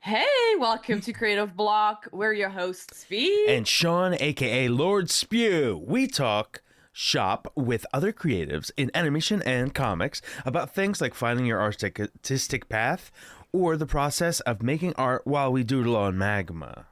Hey, welcome to Creative Block. We're your hosts, V. And Sean, aka Lord Spew. We talk shop with other creatives in animation and comics about things like finding your artistic path or the process of making art while we doodle on Magma.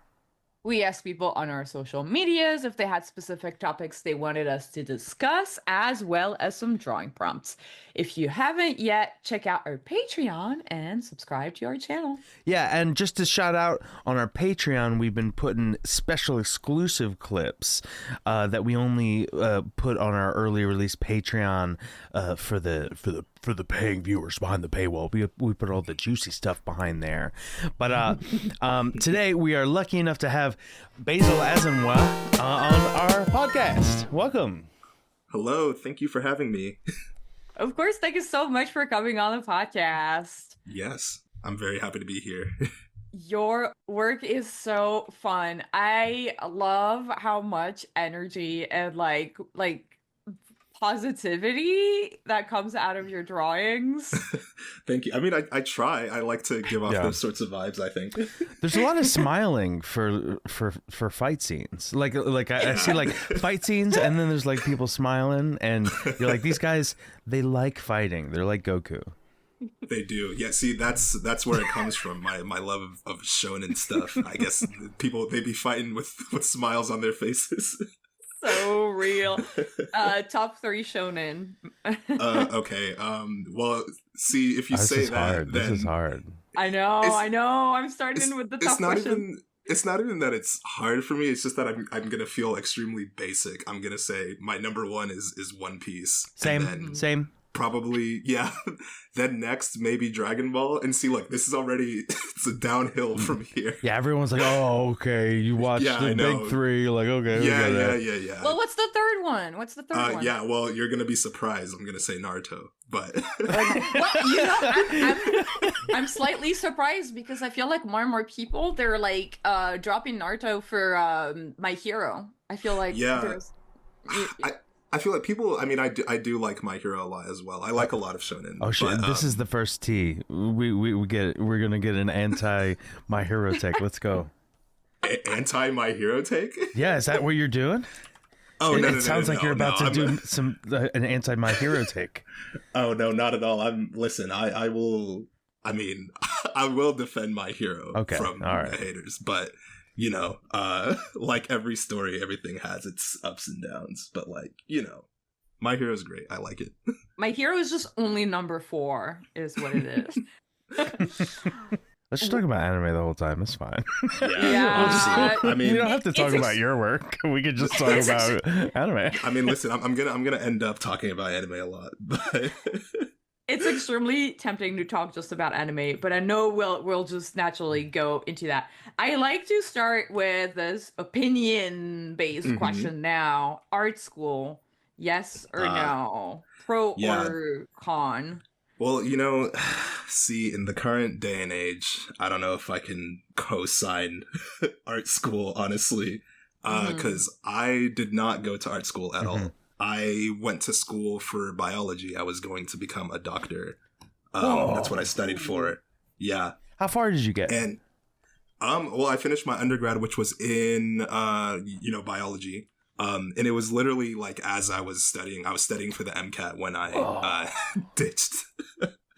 We asked people on our social medias if they had specific topics they wanted us to discuss, as well as some drawing prompts. If you haven't yet, check out our Patreon and subscribe to our channel. Yeah, and just to shout out on our Patreon, we've been putting special exclusive clips that we only put on our early release Patreon for the paying viewers behind the paywall. We put all the juicy stuff behind there. But today we are lucky enough to have Basil Ezenwa on our podcast. Welcome. Hello, thank you for having me. Of course, thank you so much for coming on the podcast. Yes, I'm very happy to be here. Your work is so fun. I love how much energy and like positivity that comes out of your drawings. Thank you. I mean, I try. I like to give off those sorts of vibes, I think. There's a lot of smiling for fight scenes. Like I see like fight scenes, and then there's like people smiling, and you're like, these guys, they like fighting. They're like Goku. They do. Yeah, see, that's where it comes from. My love of shonen stuff. I guess people, they be fighting with smiles on their faces. So real. Top 3 shonen. Okay. Well, see, if you say that, hard. then This is hard. I know. I'm starting with the tough question. It's not even that it's hard for me. It's just that I'm gonna feel extremely basic. I'm gonna say my number one is One Piece. Same. Probably, yeah. Then next, maybe Dragon Ball. And see, look, this is already, it's a downhill from here. Yeah, everyone's like, oh, okay, you watched the big 3. Like, okay, yeah. Well, what's the third one? One? Yeah, well, you're going to be surprised. I'm going to say Naruto, but... I'm slightly surprised because I feel like more and more people, they're like dropping Naruto for My Hero. I feel like there's... I feel like people, I mean, I do like My Hero a lot as well. I like a lot of shonen. Oh shit! But, this is the first T. We get. We're gonna get an anti My Hero take. Let's go. Anti My Hero take? Yeah, is that what you're doing? Oh no! It sounds like you're about to do an anti My Hero take. Oh no, not at all. Listen. I will. I mean, I will defend My Hero from the haters, but. You know, like every story, everything has its ups and downs. But like, you know, My Hero's great. I like it. My Hero is just only number 4, is what it is. Let's just talk about anime the whole time. It's fine. Yeah. I mean, we don't have to talk about your work. We could just talk about anime. I mean, listen, I'm gonna end up talking about anime a lot, but. It's extremely tempting to talk just about anime, but I know we'll just naturally go into that. I like to start with this opinion-based question now. Art school, yes or no? Pro or con? Well, you know, see, in the current day and age, I don't know if I can co-sign art school, honestly, because I did not go to art school at all. I went to school for biology. I was going to become a doctor. That's what I studied for. Yeah. How far did you get? And well, I finished my undergrad, which was in biology. And it was literally like as I was studying for the MCAT when I ditched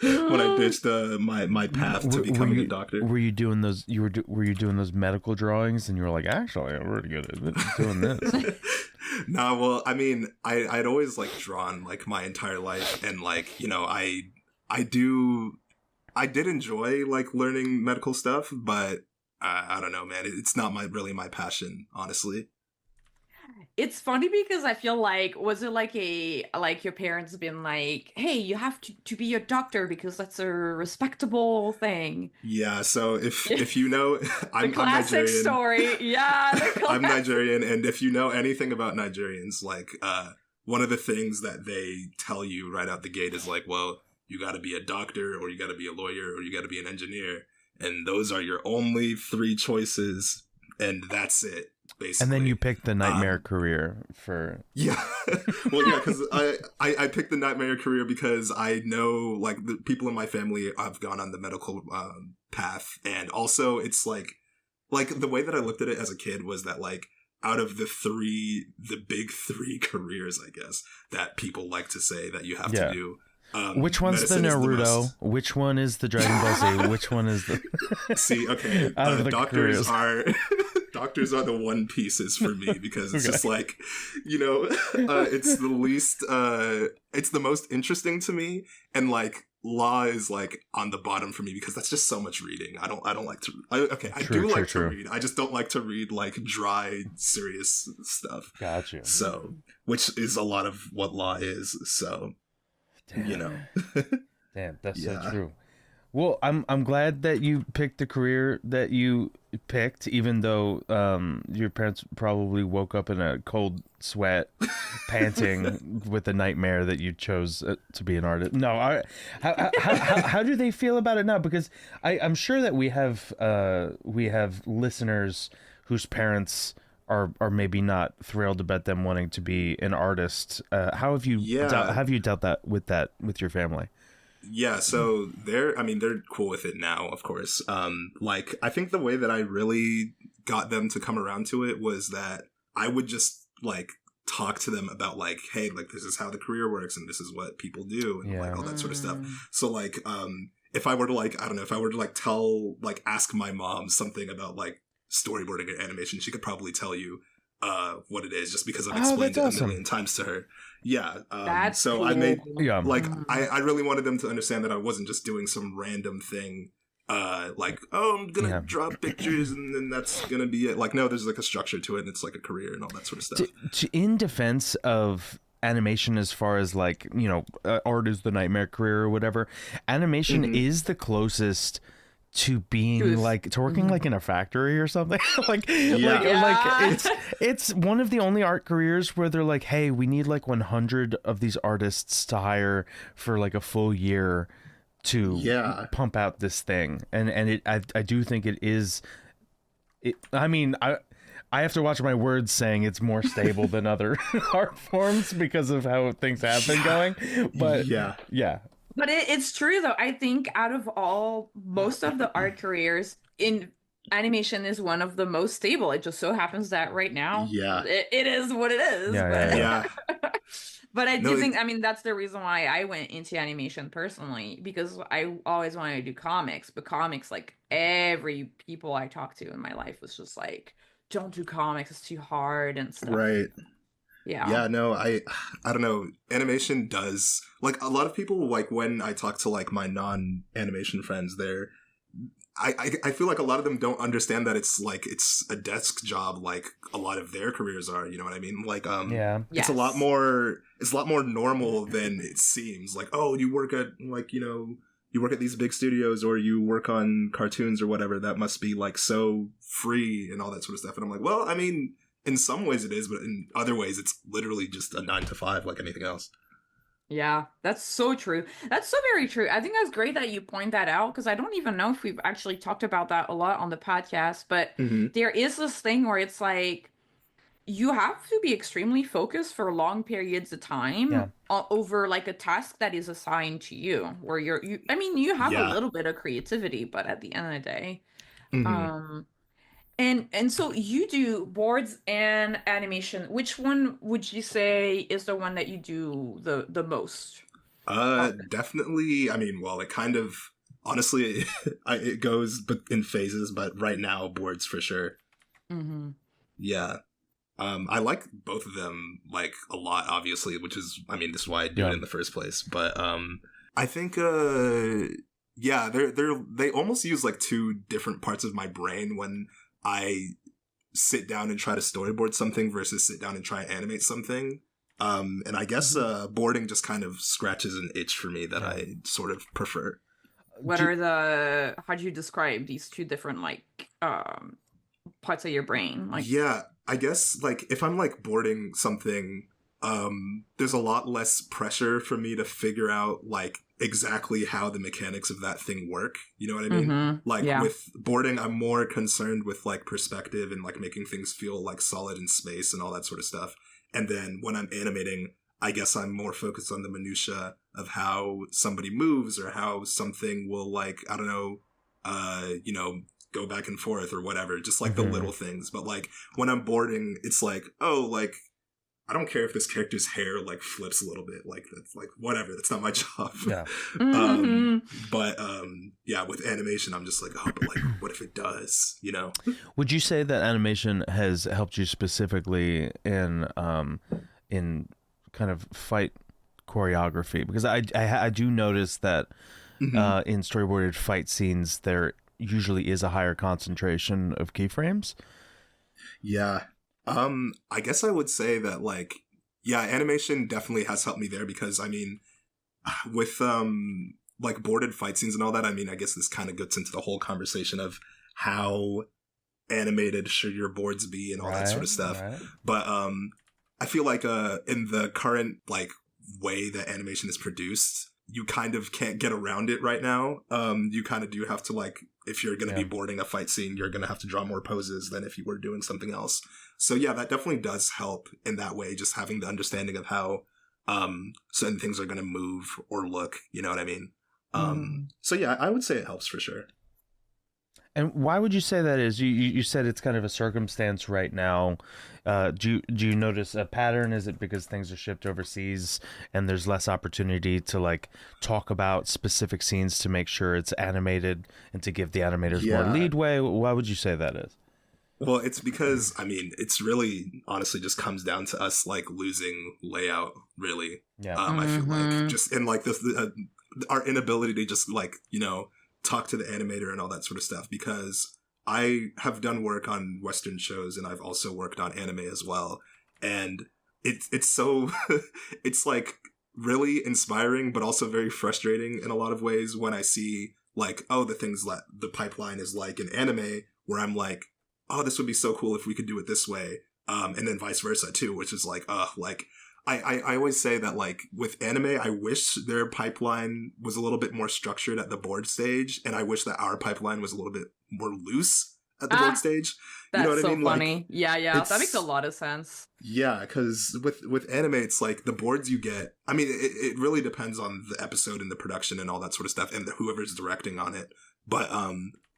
my path to becoming a doctor. Were you doing those? Were you doing those medical drawings? And you were like, actually, I'm really good at doing this. No, well, I mean, I'd always like drawn like my entire life, and like, you know, I did enjoy like learning medical stuff, but I don't know, man, it's not really my passion, honestly. It's funny because I feel like, was it like your parents been like, hey, you have to be a doctor because that's a respectable thing? Yeah, so if you know, I'm classic Nigerian. Story. Yeah, I'm Nigerian, and if you know anything about Nigerians, like one of the things that they tell you right out the gate is like, well, you got to be a doctor, or you got to be a lawyer, or you got to be an engineer, and those are your only 3 choices. And that's it. basically. And then you picked the nightmare career for... Yeah. Well, yeah, because I picked the nightmare career because I know, like, the people in my family have gone on the medical path. And also, it's like, the way that I looked at it as a kid was that, like, out of the big three careers, I guess, that people like to say that you have to do. Which one's the Naruto? Which one is the Dragon Ball Z? Which one is the... See, okay, doctors are... Doctors are the One Pieces for me because it's just like, you know, it's the least, it's the most interesting to me, and like law is like on the bottom for me because that's just so much reading. I don't like to. I do like to read. I just don't like to read like dry, serious stuff. Gotcha. So, which is a lot of what law is. So, damn. You know, damn, that's so true. Well, I'm glad that you picked the career that you picked, even though your parents probably woke up in a cold sweat, panting with the nightmare that you chose to be an artist. No, how do they feel about it now? Because I'm sure that we have listeners whose parents are maybe not thrilled about them wanting to be an artist. How have you dealt with your family? Yeah, so they're cool with it now, of course. Like, I think the way that I really got them to come around to it was that I would just, like, talk to them about, like, hey, like, this is how the career works, and this is what people do, and, like, all that sort of stuff. So, like, if I were to, like, I don't know, if I were to, like, ask my mom something about, like, storyboarding and animation, she could probably tell you what it is, just because I've explained it a million times to her. Yeah. That's so cool. I made, like, I really wanted them to understand that I wasn't just doing some random thing, like, oh, I'm gonna draw pictures and then that's gonna be it. Like, no, there's like a structure to it and it's like a career and all that sort of stuff. In defense of animation, as far as, like, you know, art is the nightmare career or whatever, animation is the closest to being like to working like in a factory or something. like it's one of the only art careers where they're like, hey, we need like 100 of these artists to hire for like a full year to pump out this thing. And I do think it is I mean, I have to watch my words saying it's more stable than other art forms because of how things have been going, but yeah. But it's true, though. I think out of most of the art careers, in animation is one of the most stable. It just so happens that right now, it is what it is. But I do think, I mean, that's the reason why I went into animation personally, because I always wanted to do comics. But comics, like, every people I talked to in my life was just like, don't do comics, it's too hard and stuff. Right. Yeah, no, I don't know. Animation does, like, a lot of people, like, when I talk to, like, my non-animation friends, I feel like a lot of them don't understand that it's, like, it's a desk job, like a lot of their careers are, you know what I mean? Like, it's a lot more normal than it seems. Like, oh, you work at, like, you know, you work at these big studios or you work on cartoons or whatever, that must be, like, so free and all that sort of stuff. And I'm like, well, I mean, in some ways it is, but in other ways it's literally just a 9 to 5 like anything else. Yeah, that's so true. That's so very true. I think that's great that you point that out, because I don't even know if we've actually talked about that a lot on the podcast, but there is this thing where it's like you have to be extremely focused for long periods of time over like a task that is assigned to you, where you have a little bit of creativity, but at the end of the day, And so you do boards and animation. Which one would you say is the one that you do the most? Definitely. I mean, well, it kind of, honestly, it goes in phases, but right now, boards for sure. Yeah. I like both of them, like, a lot, obviously, which is, I mean, this is why I do it in the first place. But I think, they almost use, like, two different parts of my brain when I sit down and try to storyboard something versus sit down and try and animate something. And I guess boarding just kind of scratches an itch for me that I sort of prefer. How do you describe these two different, like, parts of your brain? Like, yeah, I guess, like, if I'm, like, boarding something, there's a lot less pressure for me to figure out like exactly how the mechanics of that thing work. You know what I mean? Mm-hmm. Like Yeah. with boarding, I'm more concerned with like perspective and like making things feel like solid in space and all that sort of stuff. And then when I'm animating, I guess I'm more focused on the minutia of how somebody moves or how something will like, I don't know, you know, go back and forth or whatever, just like the little things. But like when I'm boarding, it's like, oh, like I don't care if this character's hair like flips a little bit, like that's like whatever, that's not my job. Yeah. But yeah, with animation I'm just like, oh, but like what if it does, you know? Would you say that animation has helped you specifically in kind of fight choreography? Because I do notice that in storyboarded fight scenes there usually is a higher concentration of keyframes. Yeah. I guess I would say that like, yeah, animation definitely has helped me there because I mean, with like boarded fight scenes and all that, I mean, I guess this kind of gets into the whole conversation of how animated should your boards be and all that sort of stuff. Right. But I feel like in the current like way that animation is produced, you kind of can't get around it right now. You kind of do have to like, if you're going to be boarding a fight scene, you're going to have to draw more poses than if you were doing something else. So yeah, that definitely does help in that way, just having the understanding of how certain things are going to move or look, you know what I mean? So yeah, I would say it helps for sure. And why would you say that is? You said it's kind of a circumstance right now. Do you notice a pattern? Is it because things are shipped overseas and there's less opportunity to like talk about specific scenes to make sure it's animated and to give the animators more leadway? Why would you say that is? Well, it's because, I mean, it's really honestly just comes down to us like losing layout, really. Yeah. I feel like just in like this, our inability to just like, you know, talk to the animator and all that sort of stuff, because I have done work on Western shows and I've also worked on anime as well. And it's so, it's like really inspiring, but also very frustrating in a lot of ways when I see like, oh, the things that the pipeline is like in anime, where I'm like, oh, this would be so cool if we could do it this way. And then vice versa too, which is like, like, I always say that like with anime, I wish their pipeline was a little bit more structured at the board stage. And I wish that our pipeline was a little bit more loose at the board stage. That's you know what so I mean? funny. Like, yeah. That makes a lot of sense. Yeah, because with anime, it's like the boards you get, I mean, it really depends on the episode and the production and all that sort of stuff and whoever's directing on it. But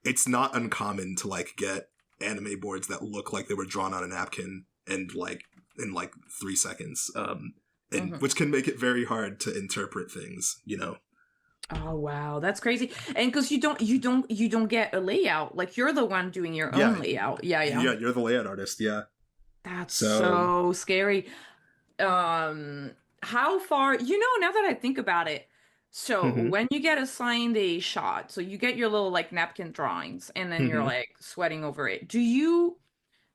it's not uncommon to like get anime boards that look like they were drawn on a napkin and like in like 3 seconds, and which can make it very hard to interpret things, you know. Oh wow, that's crazy. And because you don't get a layout, like you're the one doing your own layout. Yeah, you're the layout artist. Yeah, that's so scary. How far, you know, now that I think about it, so when you get assigned a shot, so you get your little like napkin drawings and then you're like sweating over it, do you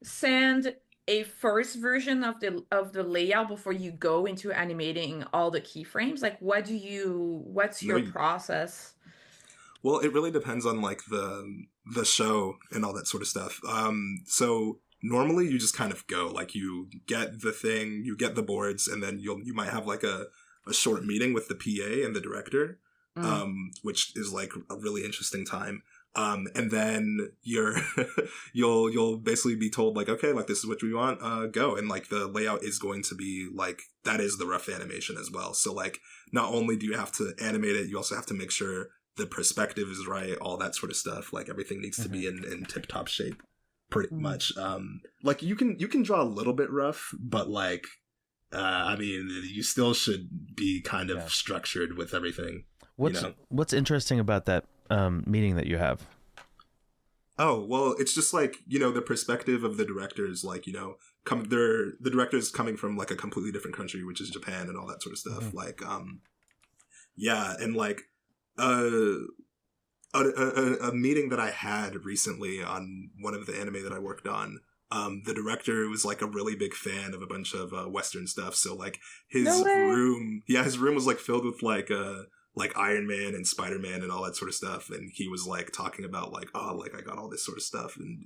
send a first version of the layout before you go into animating all the keyframes? Like what's your process? Well, it really depends on like the show and all that sort of stuff. So normally you just kind of go, like you get the thing, you get the boards, and then you might have like a short meeting with the PA and the director, which is like a really interesting time. And then you'll basically be told like, okay, like this is what we want, go. And like the layout is going to be like, that is the rough animation as well. So like, not only do you have to animate it, you also have to make sure the perspective is right, all that sort of stuff. Like everything needs to be in tip top shape pretty much. Like you can draw a little bit rough, but like, I mean, you still should be kind of structured with everything. What's interesting about that meeting that you have? Oh, well, it's just like, you know, the perspective of the directors, like, you know, the directors coming from like a completely different country, which is Japan and all that sort of stuff. Like, yeah. And like, a meeting that I had recently on one of the anime that I worked on, the director was like a really big fan of a bunch of Western stuff. So like his room was like filled with like Iron Man and Spider-Man and all that sort of stuff. And he was like talking about like, oh, like I got all this sort of stuff. And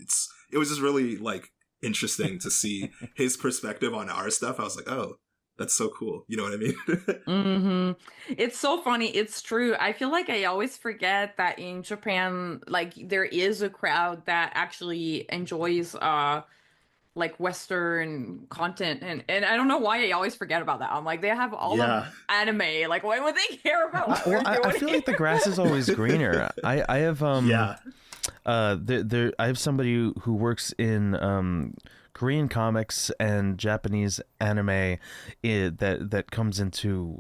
it was just really like interesting to see his perspective on our stuff. I was like, oh, That's so cool. You know what I mean? It's so funny. It's true. I feel like I always forget that in Japan, like there is a crowd that actually enjoys like Western content, and I don't know why I always forget about that. I'm like, they have all of Yeah. anime. Like, why would they care about what we're doing? I feel like the grass is always greener. I have Yeah. I have somebody who works in Korean comics and Japanese anime that comes into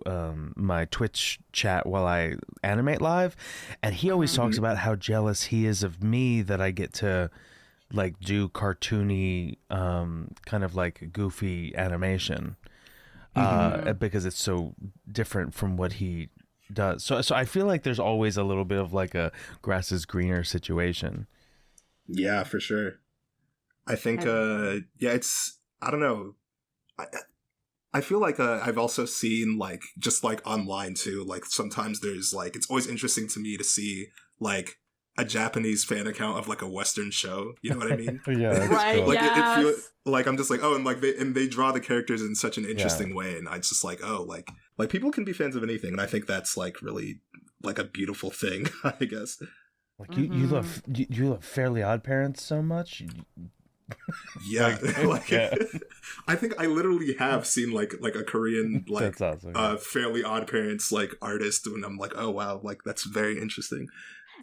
my Twitch chat while I animate live, and he always talks about how jealous he is of me that I get to like do cartoony kind of like goofy animation because it's so different from what he does. So I feel like there's always a little bit of like a grass is greener situation. Yeah, for sure. I think, it's, I don't know. I feel like I've also seen, like, just, like, online, too. Like, sometimes there's, like, it's always interesting to me to see, like, a Japanese fan account of, like, a Western show. You know what I mean? Yeah, that's Right, cool. Like, yes. it feels, like, I'm just like, oh, and, like, they draw the characters in such an interesting way. And I just, like, oh, like, people can be fans of anything. And I think that's, like, really, like, a beautiful thing, I guess. Like, you love Fairly Odd Parents so much? Yeah, I think I literally have seen like a Korean like That's awesome. Fairly Odd Parents like artist, and I'm like, oh wow, like that's very interesting.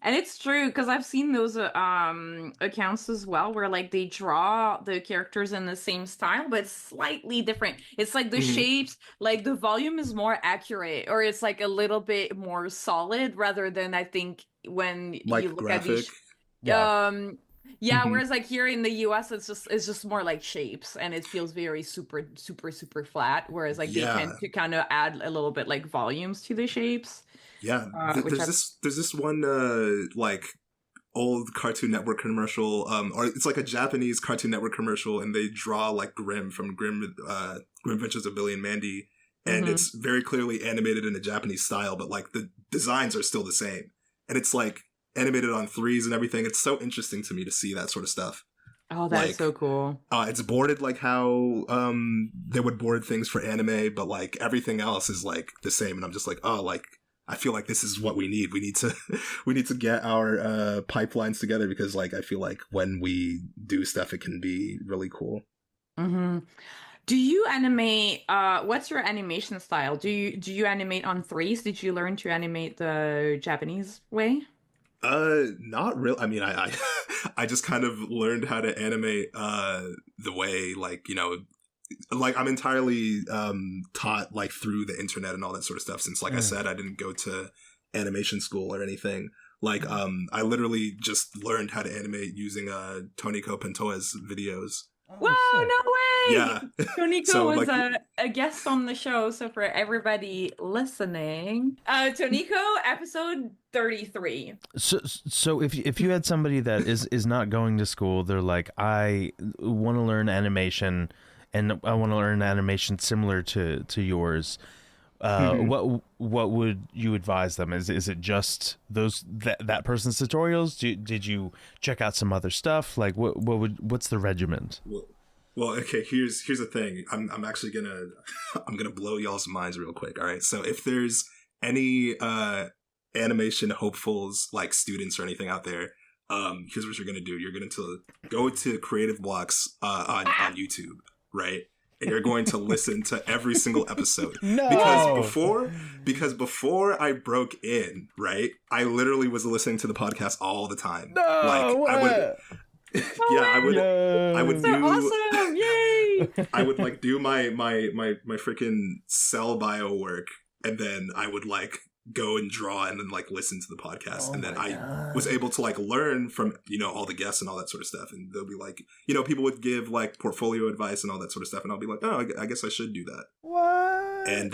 And it's true because I've seen those accounts as well where like they draw the characters in the same style but slightly different. It's like the shapes, like the volume is more accurate, or it's like a little bit more solid rather than I think when Like you look graphic. at these whereas like here in the US it's just more like shapes and it feels very super flat, whereas like they tend to kind of add a little bit like volumes to the shapes. Yeah, there's this one like old Cartoon Network commercial, or it's like a Japanese Cartoon Network commercial, and they draw like Grimm from Grimm Adventures of Billy and Mandy, and it's very clearly animated in a Japanese style, but like the designs are still the same, and it's like animated on 3s and everything. It's so interesting to me to see that sort of stuff. Oh, that's like, so cool. It's boarded like how they would board things for anime, but like everything else is like the same, and I'm just like, oh, like I feel like this is what we need. We need to get our pipelines together, because like I feel like when we do stuff, it can be really cool. Do you animate? What's your animation style? Do you animate on 3s? Did you learn to animate the Japanese way? Not real. I mean, I I just kind of learned how to animate the way, like, you know, like I'm entirely taught like through the internet and all that sort of stuff, since like I said, I didn't go to animation school or anything. Like I literally just learned how to animate using Toniko Pentoa's videos. Whoa, no way! Yeah. Toniko So, was like, a guest on the show, so for everybody listening, Toniko, episode 33. So if you had somebody that is not going to school, they're like, I want to learn animation, and I want to learn animation similar to yours. What would you advise them? Is it just that person's tutorials? Did you check out some other stuff? Like what's the regiment? Well, okay. Here's the thing. I'm actually gonna blow y'all's minds real quick. All right. So if there's any animation hopefuls, like students or anything out there, here's what you're gonna do. You're going to go to Creative Blocks on YouTube, right? And you're going to listen to every single episode. No. Because before I broke in, right, I literally was listening to the podcast all the time. No, like what? I would I would So do awesome! Yay! I would like do my freaking cell bio work, and then I would like go and draw and then like listen to the podcast, and then I was able to like learn from, you know, all the guests and all that sort of stuff, and they'll be like, you know, people would give like portfolio advice and all that sort of stuff, and I'll be like, oh, I guess I should do that. What? And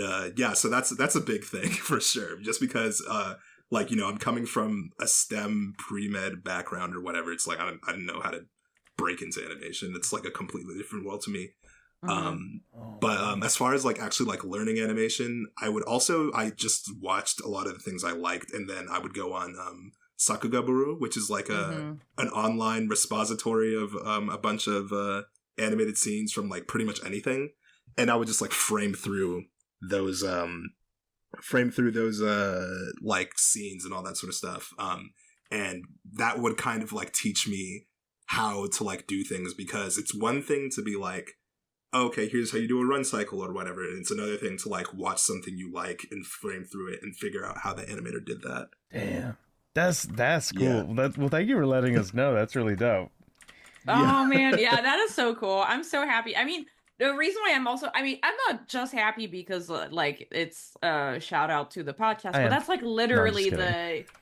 so that's a big thing for sure, just because like, you know, I'm coming from a STEM pre-med background or whatever. It's like I didn't know how to break into animation. It's like a completely different world to me. But as far as like actually like learning animation, I just watched a lot of the things I liked, and then I would go on Sakugaburu, which is like an online repository of a bunch of animated scenes from like pretty much anything. and I would just like frame through those like scenes and all that sort of stuff. And that would kind of like teach me how to like do things, because it's one thing to be like, okay, here's how you do a run cycle or whatever. And it's another thing to like watch something you like and frame through it and figure out how the animator did that. Damn. That's cool. Yeah. Well, thank you for letting us know. That's really dope. Oh man, yeah, that is so cool. I'm so happy. I mean, the reason why I'm not just happy because like it's a shout out to the podcast, but that's like literally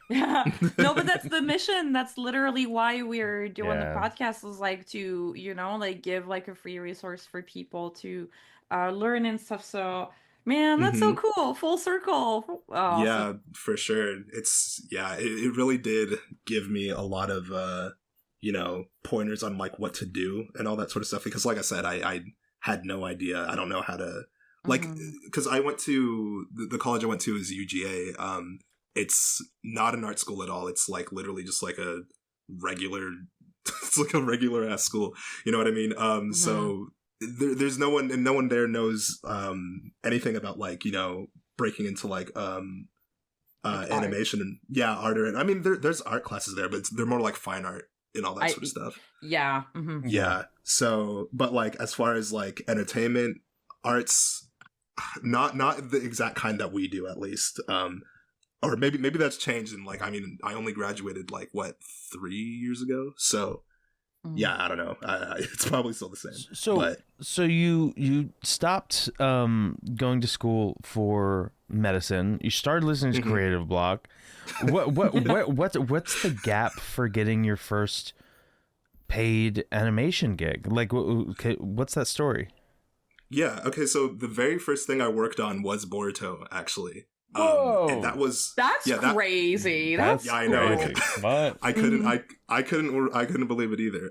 yeah. No, but that's the mission. That's literally why we're doing the podcast, is like to, you know, like give like a free resource for people to learn and stuff. So man, that's so cool. Full circle. Oh, yeah, for sure. It really did give me a lot of you know, pointers on like what to do and all that sort of stuff, because like I said, I had no idea. I don't know how to like, because I went to the college I went to is UGA. It's not an art school at all. It's like literally just like a regular it's like a regular ass school, you know what I mean? So there's no one, and no one there knows anything about like, you know, breaking into like animation and art. And I mean there's art classes there, but they're more like fine art and all that sort of stuff. Yeah. Yeah. So, but like as far as like entertainment, arts, not the exact kind that we do, at least. Or maybe that's changed. And like, I mean, I only graduated like 3 years ago. So yeah, I don't know. It's probably still the same. So you stopped going to school for medicine. You started listening to Creative Block. What's the gap for getting your first paid animation gig? Like, what's that story? Yeah. Okay. So the very first thing I worked on was Boruto, actually. Whoa. And that's crazy. Yeah, I know. But I couldn't believe it either.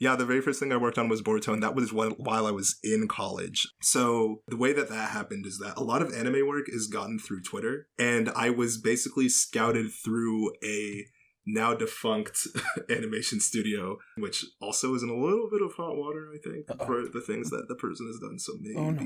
Yeah, the very first thing I worked on was Boruto, and that was while I was in college. So the way that happened is that a lot of anime work is gotten through Twitter, and I was basically scouted through a now defunct animation studio, which also is in a little bit of hot water, I think, for the things that the person has done. So maybe... Oh, no.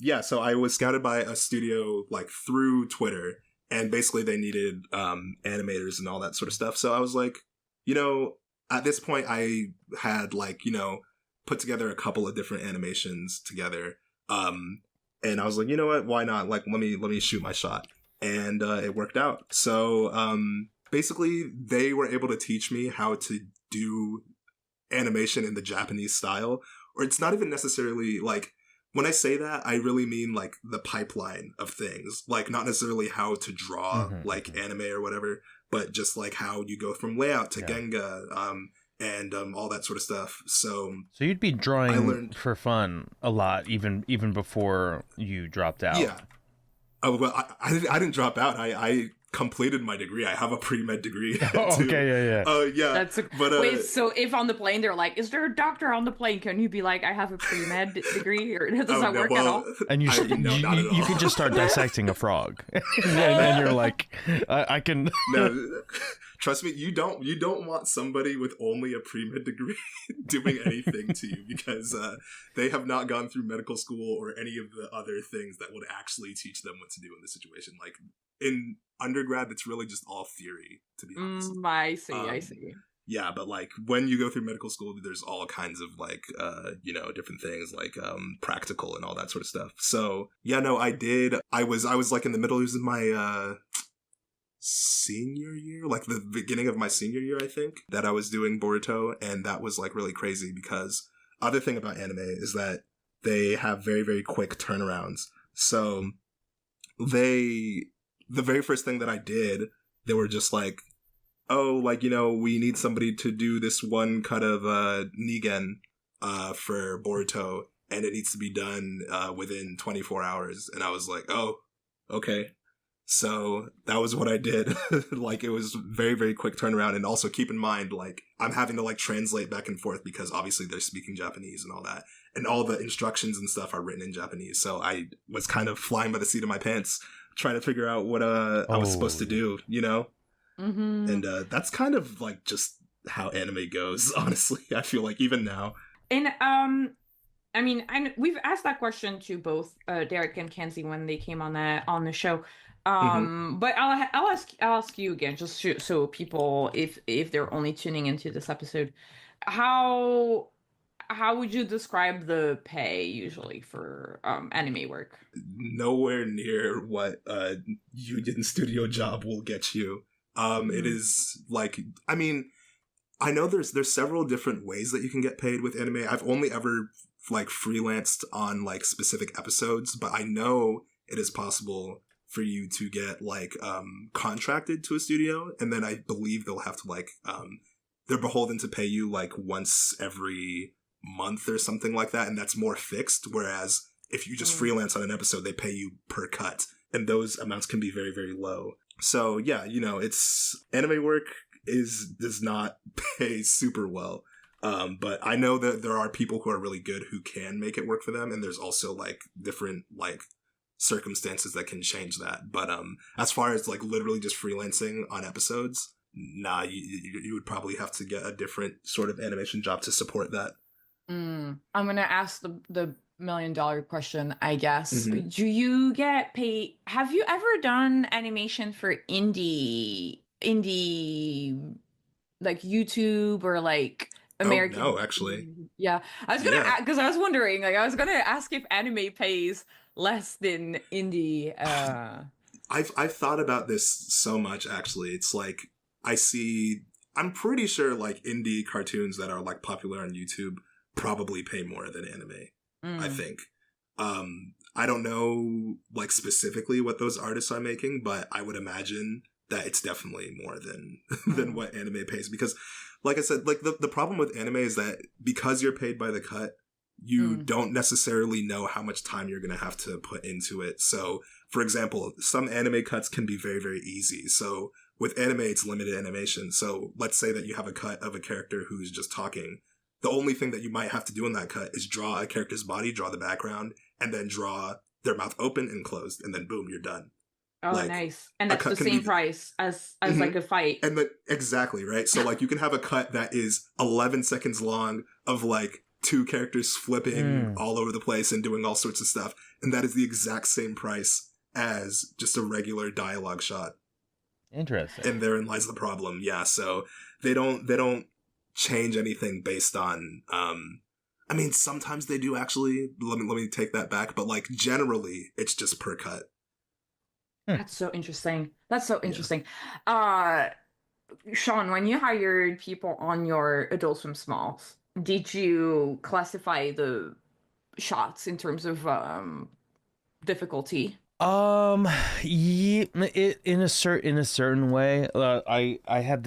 Yeah, so I was scouted by a studio like through Twitter, and basically they needed animators and all that sort of stuff. So I was like, you know, at this point I had like, you know, put together a couple of different animations together. And I was like, you know what, why not? Like, let me shoot my shot. And it worked out. So basically they were able to teach me how to do animation in the Japanese style. Or it's not even necessarily like, when I say that, I really mean like the pipeline of things, like not necessarily how to draw like anime or whatever, but just like how you go from layout to Genga, and all that sort of stuff. So you'd be drawing for fun a lot, even before you dropped out. Yeah. Oh well, I didn't drop out. I completed my degree. I have a pre-med degree. Oh, okay, yeah. Yeah. Wait, so if on the plane they're like, "Is there a doctor on the plane?" Can you be like, "I have a pre-med degree," or does that work at all? And you can just start dissecting a frog, and you're like, "I can." No, trust me, you don't want somebody with only a pre-med degree doing anything to you, because they have not gone through medical school or any of the other things that would actually teach them what to do in this situation. Like in undergrad, it's really just all theory, to be honest. I see. Yeah, but like when you go through medical school, there's all kinds of like you know, different things like practical and all that sort of stuff. So yeah, no, I did. I was like in the middle of my senior year, like the beginning of my senior year, I think, that I was doing Boruto, and that was like really crazy because other thing about anime is that they have very, very quick turnarounds. So the very first thing that I did, they were just like, oh, like, you know, we need somebody to do this one cut of Nigen for Boruto, and it needs to be done within 24 hours. And I was like, oh, okay. So that was what I did. Like, it was very, very quick turnaround. And also keep in mind, like, I'm having to like translate back and forth because obviously they're speaking Japanese and all that. And all the instructions and stuff are written in Japanese. So I was kind of flying by the seat of my pants, trying to figure out what I was supposed to do, you know? And that's kind of like just how anime goes, honestly. I feel like even now. And I mean, we've asked that question to both Derek and Kenzie when they came on the show. Hmm. But I'll ask you again, just so people, if they're only tuning into this episode, how how would you describe the pay usually for anime work? Nowhere near what a union studio job will get you. It Mm, is like, I mean, I know there's several different ways that you can get paid with anime. I've only ever like freelanced on like specific episodes, but I know it is possible for you to get like contracted to a studio, and then I believe they'll have to like they're beholden to pay you like once every month or something like that, and that's more fixed. Whereas if you just mm, freelance on an episode, they pay you per cut, and those amounts can be very, very low. So yeah, it's anime work is does not pay super well. But I know that there are people who are really good who can make it work for them, and there's also like different like circumstances that can change that. But as far as like literally just freelancing on episodes, nah, you would probably have to get a different sort of animation job to support that. I'm gonna ask the $1 million question, I guess. Hmm. Do you get paid? Have you ever done animation for indie like YouTube or like Oh American? no, actually, Yeah, I was gonna yeah. because I was wondering, like, I was gonna ask if anime pays less than indie. I've thought about this so much actually. It's like I see I'm pretty sure like indie cartoons that are like popular on YouTube probably pay more than anime, I Mm, think. I don't know like specifically what those artists are making, but I would imagine that it's definitely more than than mm, what anime pays because like I said, like the problem with anime is that because you're paid by the cut, you mm, don't necessarily know how much time you're going to have to put into it. So for example, some anime cuts can be very, very easy. So with anime, it's limited animation. So let's say that you have a cut of a character who's just talking. The only thing that you might have to do in that cut is draw a character's body, draw the background, and then draw their mouth open and closed, and then boom, you're done. oh, Like nice. And a that's the cut can same be price as like Mhm. a fight. And exactly, right? So like you can have a cut that is 11 seconds long of like two characters flipping Mm, all over the place and doing all sorts of stuff, and that is the exact same price as just a regular dialogue shot. interesting. And therein lies the problem. Yeah, so they don't change anything based on I mean sometimes they do actually. Let me take that back, but like generally it's just per cut. Hmm. That's so interesting. That's so Yeah. interesting. Uh, Sean, when you hired people on your Adult Swim Smalls, did you classify the shots in terms of difficulty? Yeah, in a certain way. I had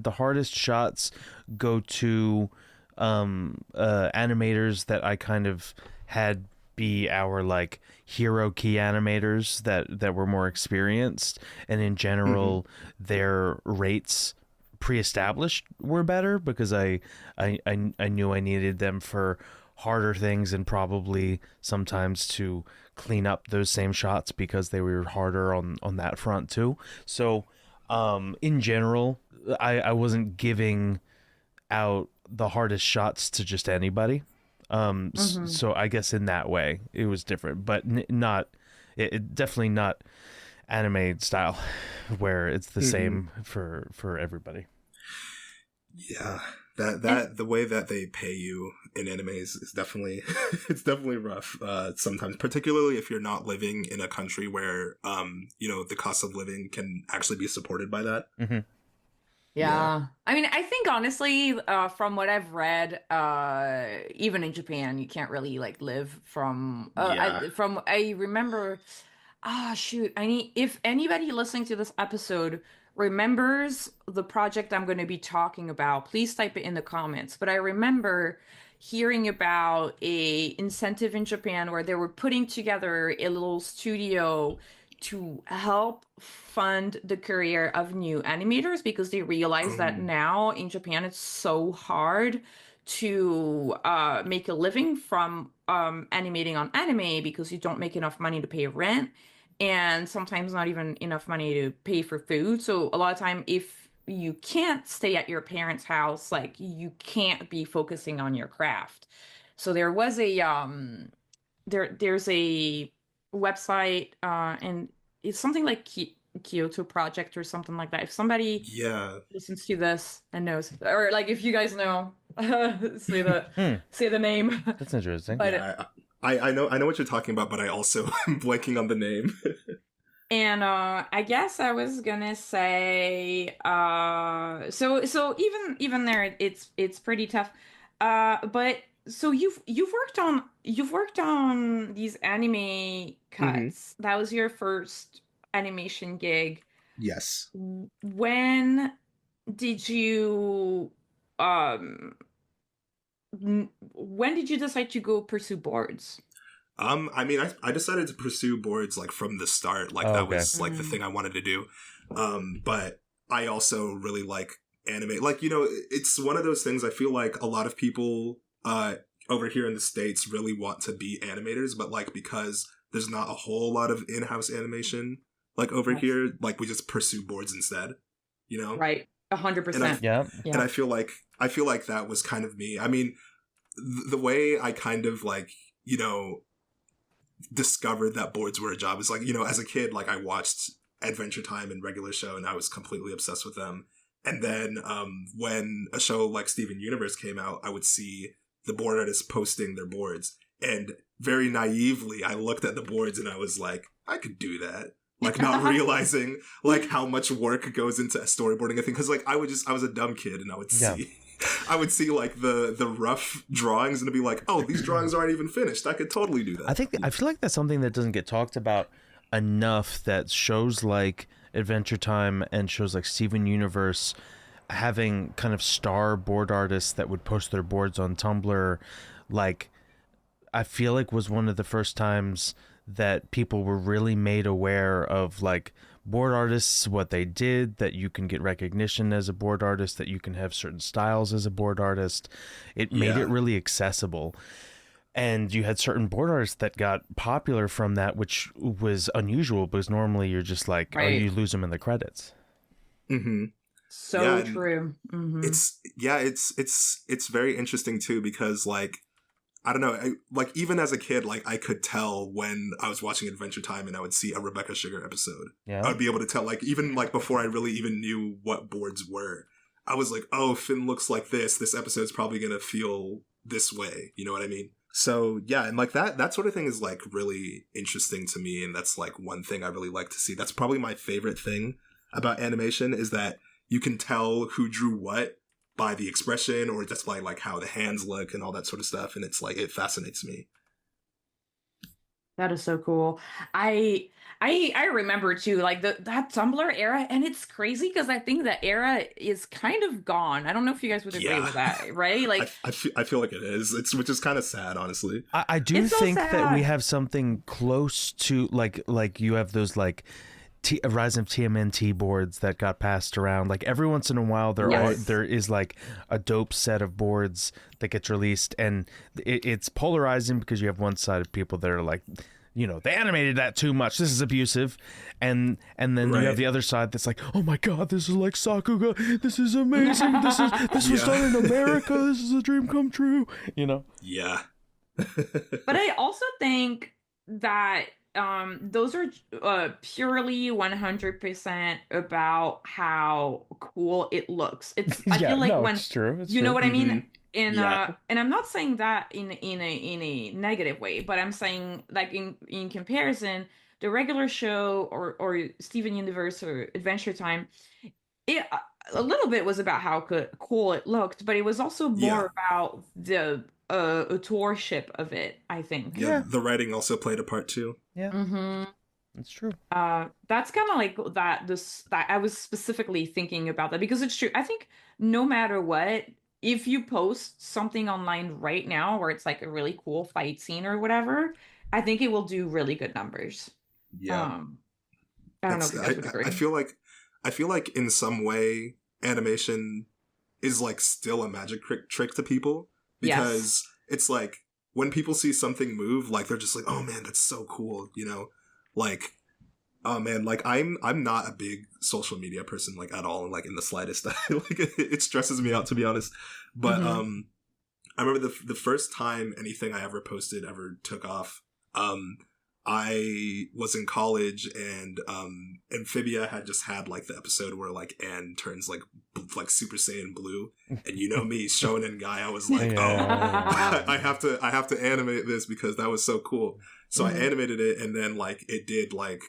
the hardest shots go to animators that I kind of had be our like hero key animators that were more experienced, and in Hmm. general their rates pre-established were better because I knew I needed them for harder things and probably sometimes to clean up those same shots because they were harder on that front too. So in general, I wasn't giving out the hardest shots to just anybody. Mm-hmm. So I guess in that way it was different, but not it definitely not anime style where it's the Hmm. same for everybody. Yeah, And that the way that they pay you in anime is definitely it's definitely rough. Sometimes, particularly if you're not living in a country where the cost of living can actually be supported by that. Mm-hmm. Yeah. yeah, I mean, I think honestly, from what I've read, even in Japan, you can't really like live from. Yeah. I remember. Ah, shoot. I need if anybody listening to this episode remembers the project I'm going to be talking about, please type it in the comments. But I remember hearing about a incentive in Japan where they were putting together a little studio to help fund the career of new animators because they realize that Oh. now in Japan it's so hard to make a living from animating on anime because you don't make enough money to pay rent and sometimes not even enough money to pay for food. So a lot of time if you can't stay at your parents' house, like you can't be focusing on your craft. So there was a there's a website, and it's something like Kyoto Project or something like that. If somebody Yeah. listens to this and knows, or like if you guys know, say the name. That's interesting. But Yeah, I know what you're talking about, but I also am blanking on the name. and I guess I was gonna say, so even there, it's pretty tough. But so you've worked on these anime Hmm. cuts. That was your first animation gig. Yes. When did you um when did you decide to go pursue boards? I mean, I decided to pursue boards like from the start. Like Oh, that okay. was like the thing I wanted to do. But I also really like anime. Like, you know, it's one of those things I feel like a lot of people over here in the States really want to be animators, but like because there's not a whole lot of in-house animation like over Yes. here, like we just pursue boards instead, you know? Right. And 100%. Yeah. And I feel like that was kind of me. I mean, the way I kind of like, you know, discovered that boards were a job is like, you know, as a kid, like I watched Adventure Time and Regular Show and I was completely obsessed with them. And then when a show like Steven Universe came out, I would see the board artists posting their boards. And very naively, I looked at the boards and I was like, I could do that. Like not realizing like how much work goes into storyboarding a thing. Cause like I was a dumb kid and I would see like the rough drawings and be like, oh, these drawings aren't even finished. I could totally do that. I feel like that's something that doesn't get talked about enough, that shows like Adventure Time and shows like Steven Universe having kind of star board artists that would post their boards on Tumblr, like I feel like was one of the first times that people were really made aware of like board artists, what they did, that you can get recognition as a board artist, that you can have certain styles as a board artist. It made it really accessible. And you had certain board artists that got popular from that, which was unusual because normally you're just like, oh, you lose them in the credits. Mm-hmm. So true. Mm-hmm. It's very interesting too, because like, I don't know, like even as a kid, like I could tell when I was watching Adventure Time and I would see a Rebecca Sugar episode. Yeah. I would be able to tell, like even like before I really even knew what boards were. I was like, oh, Finn looks like this. This episode's probably gonna feel this way. You know what I mean? So yeah, and like that sort of thing is like really interesting to me, and that's like one thing I really like to see. That's probably my favorite thing about animation, is that you can tell who drew what by the expression, or just by like how the hands look and all that sort of stuff, and it's like it fascinates me. That is so cool. I remember too, like that Tumblr era, and it's crazy because I think that era is kind of gone. I don't know if you guys would agree with that, right? Like I feel like it is. Which is kind of sad, honestly. I do think so that we have something close to like you have those like Rise of TMNT boards that got passed around. Like every once in a while there is like a dope set of boards that gets released, and it's polarizing because you have one side of people that are like, you know, they animated that too much, this is abusive, and then you have the other side that's like, oh my god, this is like Sakuga, this is amazing, this was done in America, this is a dream come true, you know. Yeah. But I also think that those are purely 100% about how cool it looks. It's I feel like when it's true. It's you true. know what I mean. Mm-hmm. And I'm not saying that in a negative way, but I'm saying like in comparison, the regular show or Steven Universe or Adventure Time, it a little bit was about how cool it looked, but it was also more about the authorship of it, I think. Yeah, the writing also played a part too. Yeah. Mm-hmm. That's true. That's kind of like that I was specifically thinking about that because it's true. I think no matter what, if you post something online right now where it's like a really cool fight scene or whatever, I think it will do really good numbers. Yeah. I don't know if you guys would agree. I feel like in some way animation is like still a magic trick to people, because it's like when people see something move, like they're just like, oh man, that's so cool, you know? Like, oh man, like I'm not a big social media person, like at all, like in the slightest. Like it stresses me out, to be honest. But I remember the first time anything I ever posted ever took off. I was in college, and Amphibia had just had like the episode where like Anne turns like Super Saiyan blue, and you know me, shonen guy, I was like, I have to animate this because that was so cool. So I animated it, and then like it did like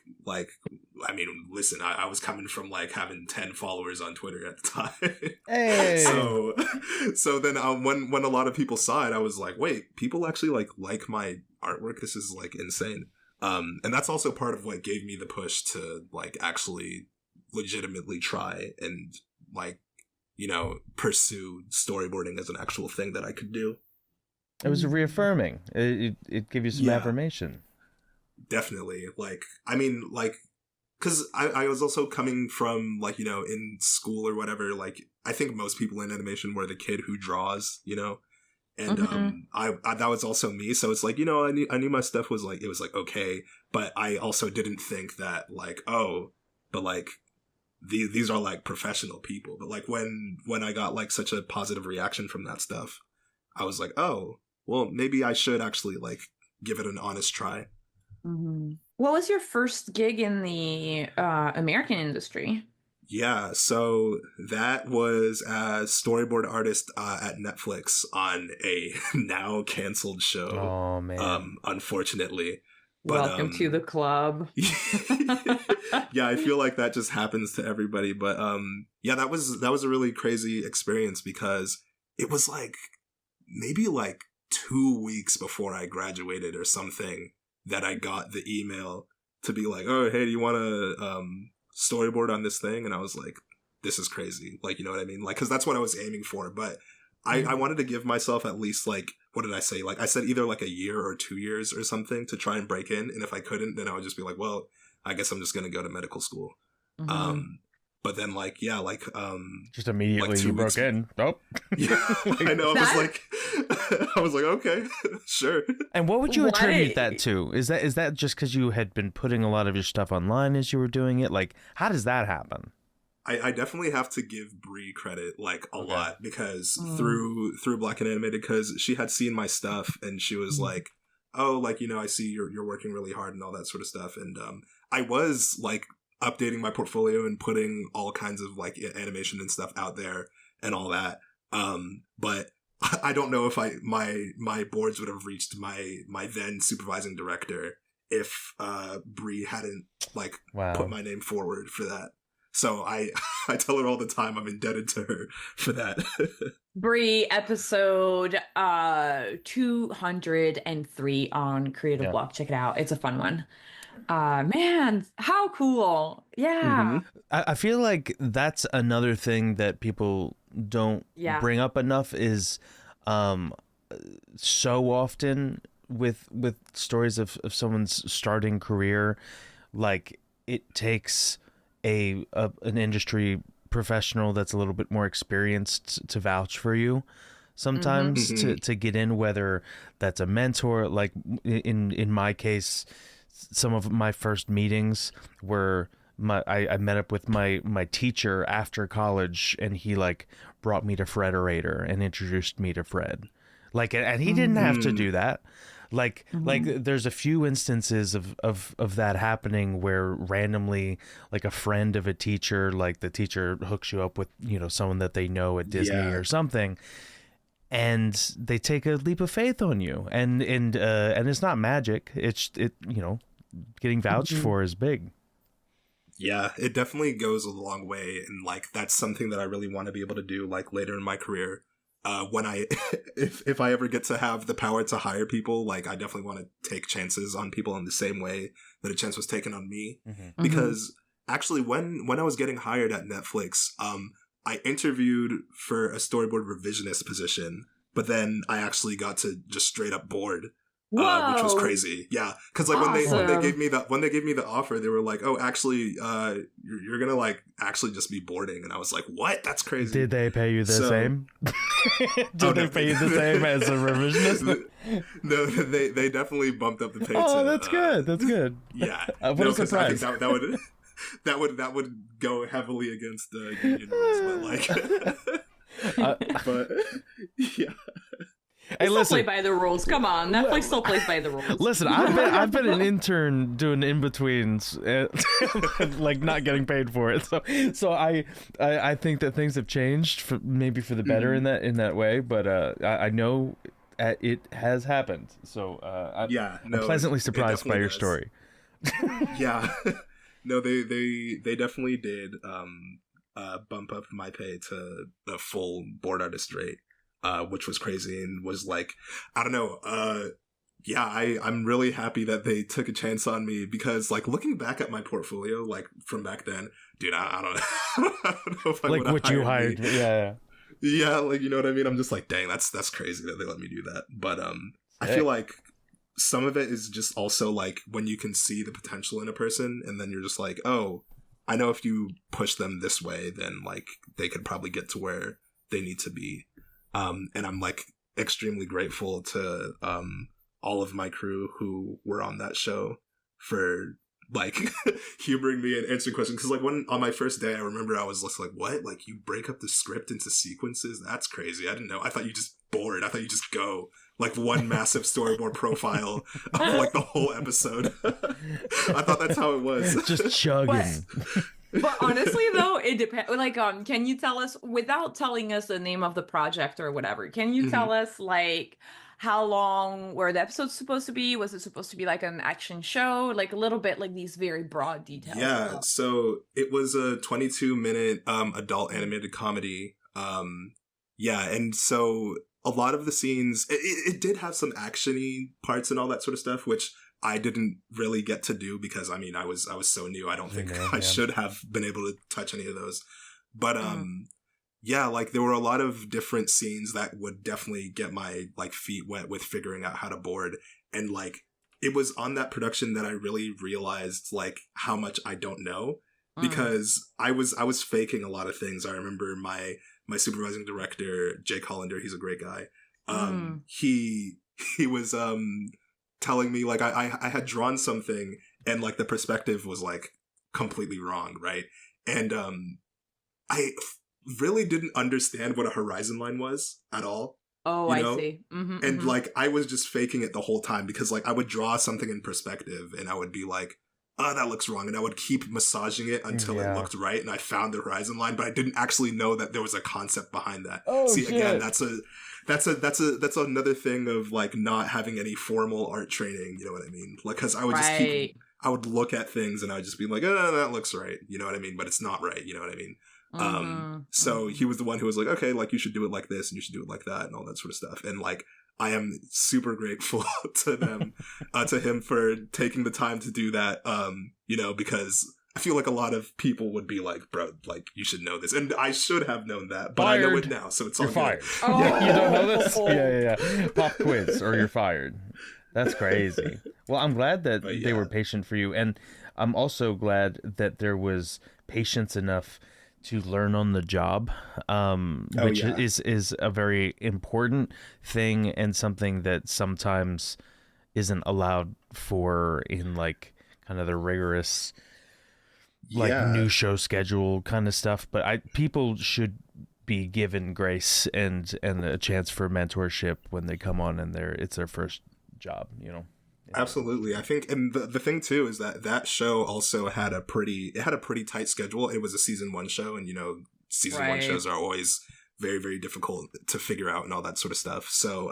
I mean, listen, I was coming from like having 10 followers on Twitter at the time. Hey. So then when a lot of people saw it, I was like, wait, people actually like my artwork. This is like insane. And that's also part of what gave me the push to like actually legitimately try and like, you know, pursue storyboarding as an actual thing that I could do. It was reaffirming. It gave you some affirmation. Definitely. Like, I mean, like, because I was also coming from, like, you know, in school or whatever, like, I think most people in animation were the kid who draws, you know? And I that was also me. So it's like, you know, I knew my stuff was like, it was like, okay. But I also didn't think that, like, oh, but like, these are like professional people. But like, when I got like such a positive reaction from that stuff, I was like, oh, well, maybe I should actually like give it an honest try. What was your first gig in the American industry? Yeah, so that was as storyboard artist at Netflix on a now canceled show. Oh man! Unfortunately, but, welcome to the club. Yeah, I feel like that just happens to everybody. But yeah, that was a really crazy experience because it was like maybe like 2 weeks before I graduated or something that I got the email to be like, oh, hey, do you want to storyboard on this thing? And I was like, this is crazy. Like, you know what I mean? Like, because that's what I was aiming for. But I wanted to give myself at least like, what did I say? Like, I said either like a year or 2 years or something to try and break in. And if I couldn't, then I would just be like, well, I guess I'm just going to go to medical school. But then like, yeah, like, just immediately like you broke in. Nope. Yeah, I know. I was like, okay, sure. And what would you attribute that to? Is that just because you had been putting a lot of your stuff online as you were doing it? Like, how does that happen? I definitely have to give Bree credit like a lot because through Black and Animated, because she had seen my stuff and she was like, oh, like, you know, I see you're working really hard and all that sort of stuff. And I was like updating my portfolio and putting all kinds of like animation and stuff out there and all that. But I don't know if my boards would have reached my then supervising director if Bree hadn't like put my name forward for that. So I tell her all the time I'm indebted to her for that. Bree, episode 203 on Creative Block. Check it out. It's a fun one. Man, how cool. Yeah. I feel like that's another thing that people don't bring up enough is so often with stories of someone's starting career, like it takes an industry professional that's a little bit more experienced to vouch for you sometimes to get in, whether that's a mentor. Like in my case, some of my first meetings were I met up with my teacher after college, and he like brought me to Frederator and introduced me to Fred. Like, and he didn't have to do that. Like there's a few instances of that happening where randomly, like a friend of a teacher, like the teacher hooks you up with, you know, someone that they know at Disney or something, and they take a leap of faith on you, and it's not magic. It you know, getting vouched for is big. Yeah, it definitely goes a long way, and like that's something that I really want to be able to do like later in my career. When I if I ever get to have the power to hire people, like I definitely want to take chances on people in the same way that a chance was taken on me. Because actually when I was getting hired at Netflix, I interviewed for a storyboard revisionist position, but then I actually got to just straight up board. Which was crazy. Yeah, because like when they gave me the offer, they were like, "Oh, actually, you're gonna like actually just be boarding," and I was like, "What? That's crazy." Did they pay you the same? Did they pay you the same as a revisionist? No, they definitely bumped up the pay. Oh, that's good. That's good. Yeah, what a surprise! I think that would go heavily against the union rules, but like, but yeah. They still play by the rules. Come on, Netflix still plays by the rules. Listen, I've been an intern doing in-betweens, like not getting paid for it. So I think that things have changed, maybe for the better in that way. But I know it has happened. So I'm pleasantly surprised by your story. Yeah, no, they definitely did bump up my pay to a full board artist rate. Which was crazy and was like, I don't know. I'm really happy that they took a chance on me because, like, looking back at my portfolio, like from back then, dude, I don't know. I don't know if I like what you hired. Yeah, like, you know what I mean. I'm just like, dang, that's crazy that they let me do that. But I feel like some of it is just also like when you can see the potential in a person, and then you're just like, oh, I know if you push them this way, then like they could probably get to where they need to be. And I'm like extremely grateful to all of my crew who were on that show for like humoring me and answering questions. Because like on my first day, I remember I was just like, "What? Like you break up the script into sequences? That's crazy! I didn't know. I thought you just board. I thought you just go like one massive storyboard profile of like the whole episode. I thought that's how it was. Just chugging." But honestly, though, it depends. Like, can you tell us, without telling us the name of the project or whatever, can you tell us, like, how long were the episodes supposed to be? Was it supposed to be like an action show? Like a little bit, like these very broad details. Yeah, so it was a 22-minute adult animated comedy. And so a lot of the scenes, it did have some action-y parts and all that sort of stuff, which I didn't really get to do because I mean I was so new. I don't think I should have been able to touch any of those. But like there were a lot of different scenes that would definitely get my like feet wet with figuring out how to board. And like it was on that production that I really realized like how much I don't know because I was faking a lot of things. I remember my supervising director, Jake Hollander, he's a great guy. He was telling me like I had drawn something and like the perspective was like completely wrong, right? And I really didn't understand what a horizon line was at all. Oh, I see. And like I was just faking it the whole time because like I would draw something in perspective and I would be like, oh, that looks wrong, and I would keep massaging it until it looked right, and I found the horizon line, but I didn't actually know that there was a concept behind that. Again, that's another thing of like not having any formal art training, you know what I mean? Like, because I would just I would look at things and I would just be like, oh, that looks right, you know what I mean? But it's not right, you know what I mean? So he was the one who was like, okay, like you should do it like this and you should do it like that and all that sort of stuff. And like, I am super grateful to them, to him for taking the time to do that, you know, because I feel like a lot of people would be like, bro, like, you should know this. And I should have known that, but fired. I know it now, so it's all fired. Good. Oh. Yeah, you don't know this? Yeah. Pop quiz or you're fired. That's crazy. Well, I'm glad that they were patient for you. And I'm also glad that there was patience enough to learn on the job, which is a very important thing and something that sometimes isn't allowed for in like kind of the rigorous like new show schedule kind of stuff. But people should be given grace and a chance for mentorship when they come on and it's their first job, you know. Absolutely. I think, and the thing too is that show also had a pretty tight schedule. It was a season 1 show, and you know, season 1 shows are always very, very difficult to figure out and all that sort of stuff. So,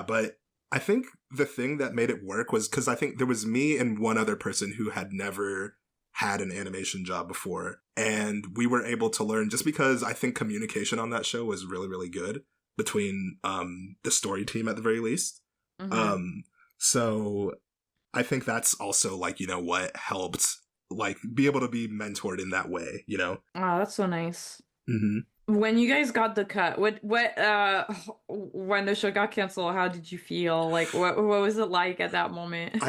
but I think the thing that made it work was because I think there was me and one other person who had never had an animation job before, and we were able to learn just because I think communication on that show was really, really good between the story team at the very least. So I think that's also like, you know, what helped like be able to be mentored in that way, you know? Oh, that's so nice. When you guys got the cut, what when the show got canceled, how did you feel? Like, what was it like at that moment?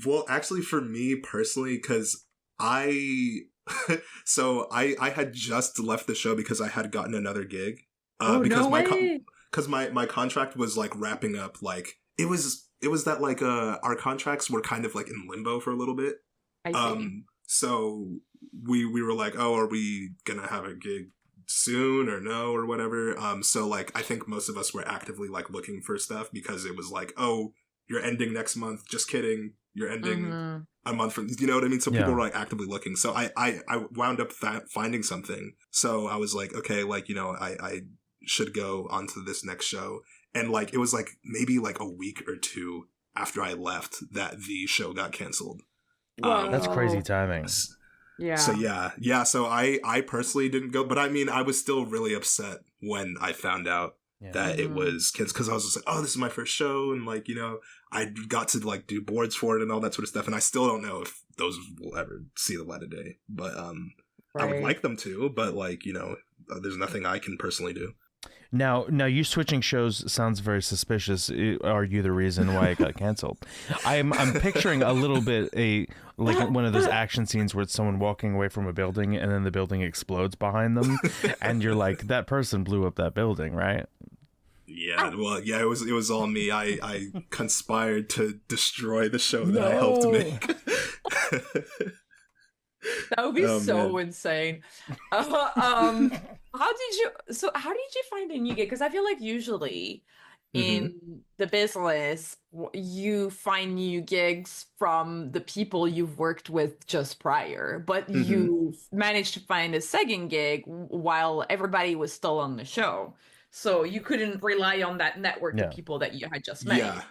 Well, actually for me personally, because I had just left the show because I had gotten another gig. Because my contract was like wrapping up, like it was that like our contracts were kind of like in limbo for a little bit. I see. So we were like, oh, are we gonna have a gig soon or no or whatever. So like I think most of us were actively like looking for stuff because it was like, oh, you're ending next month. Just kidding. You're ending a month from, you know what I mean? So people were like actively looking. So I wound up finding something. So I was like, okay, like, you know, I should go onto this next show. And like, it was like maybe like a week or two after I left that the show got canceled. That's crazy timing. Yeah. So yeah. So I personally didn't go, but I mean, I was still really upset when I found out that it was kids, because I was just like, oh, this is my first show, and like, you know, I got to like do boards for it and all that sort of stuff, and I still don't know if those will ever see the light of day, but I would like them to, but like, you know, there's nothing I can personally do. Now you switching shows sounds very suspicious. Are you the reason why it got canceled? I'm picturing a little bit like one of those action scenes where it's someone walking away from a building and then the building explodes behind them, and you're like, that person blew up that building, right? Yeah, well, yeah, it was all me. I conspired to destroy the show that I helped make. That would be so insane. How did you find a new gig? Because I feel like usually in the business, you find new gigs from the people you've worked with just prior, but you managed to find a second gig while everybody was still on the show. So you couldn't rely on that network of people that you had just met. Yeah,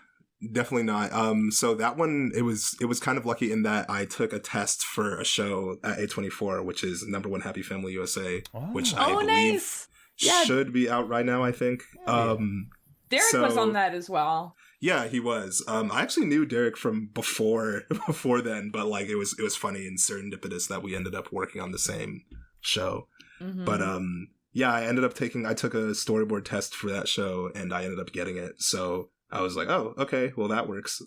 definitely not. So that one, it was kind of lucky in that I took a test for a show at A24, which is Number One Happy Family USA, which I believe should be out right now, I think. Derek was on that as well. Yeah, he was. I actually knew Derek from before then, but like it was funny and serendipitous that we ended up working on the same show. But yeah, I took a storyboard test for that show and I ended up getting it. So I was like, oh, okay, well that works.